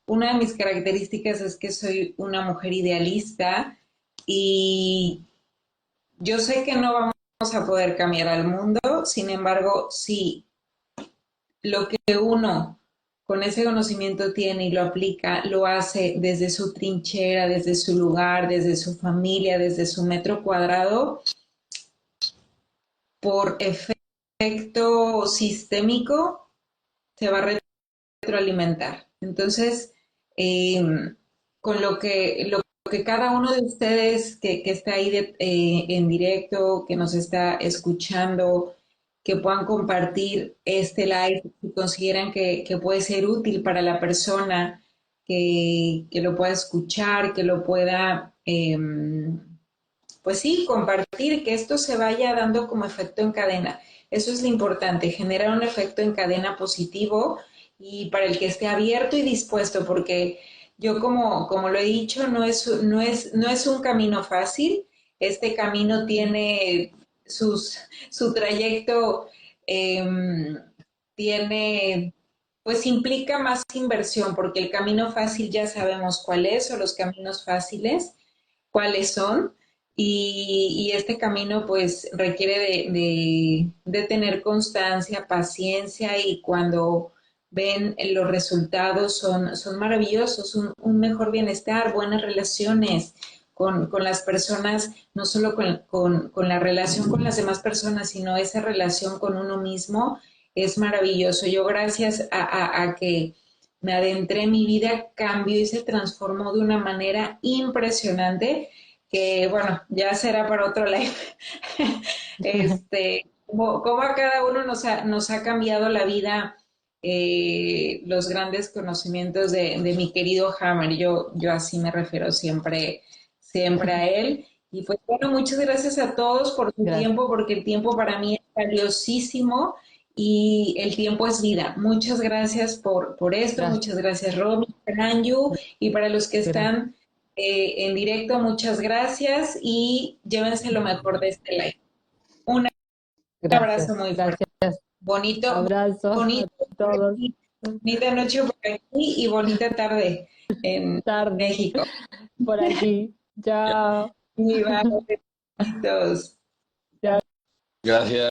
una de mis características es que soy una mujer idealista y yo sé que no vamos a poder cambiar al mundo, sin embargo, si lo que uno con ese conocimiento tiene y lo aplica, lo hace desde su trinchera, desde su lugar, desde su familia, desde su metro cuadrado, por efecto sistémico, se va a retroalimentar. Entonces, eh, con lo que cada uno de ustedes que está ahí en directo, que nos está escuchando, que puedan compartir este live si consideran que puede ser útil para la persona, que lo pueda escuchar, que lo pueda, pues sí, compartir, que esto se vaya dando como efecto en cadena. Eso es lo importante, generar un efecto en cadena positivo y para el que esté abierto y dispuesto, porque yo como lo he dicho, no es un camino fácil. Este camino tiene su trayecto, eh, tiene, pues implica más inversión, porque el camino fácil ya sabemos cuál es, o los caminos fáciles, cuáles son. Y este camino pues requiere de tener constancia, paciencia y cuando ven los resultados son maravillosos, un mejor bienestar, buenas relaciones con las personas, no solo con la relación con las demás personas, sino esa relación con uno mismo es maravilloso. Yo gracias a que me adentré en mi vida, cambió y se transformó de una manera impresionante que bueno, ya será para otro live. Como a cada uno nos ha cambiado la vida, los grandes conocimientos de mi querido Hammer. Yo así me refiero siempre a él. Y pues bueno, muchas gracias a todos por su gracias. tiempo, porque el tiempo para mí es valiosísimo y el tiempo es vida. Muchas gracias por esto, Gracias. muchas gracias Romy, Franju, y para los que están en directo, muchas gracias y llévense lo mejor de este live. Un Gracias. abrazo muy fuerte. Gracias. Bonito, Abrazo bonito a todos. bonita noche por aquí y bonita tarde en Tarde México. por aquí. Chao. Y bye, besitos. Chao. Gracias.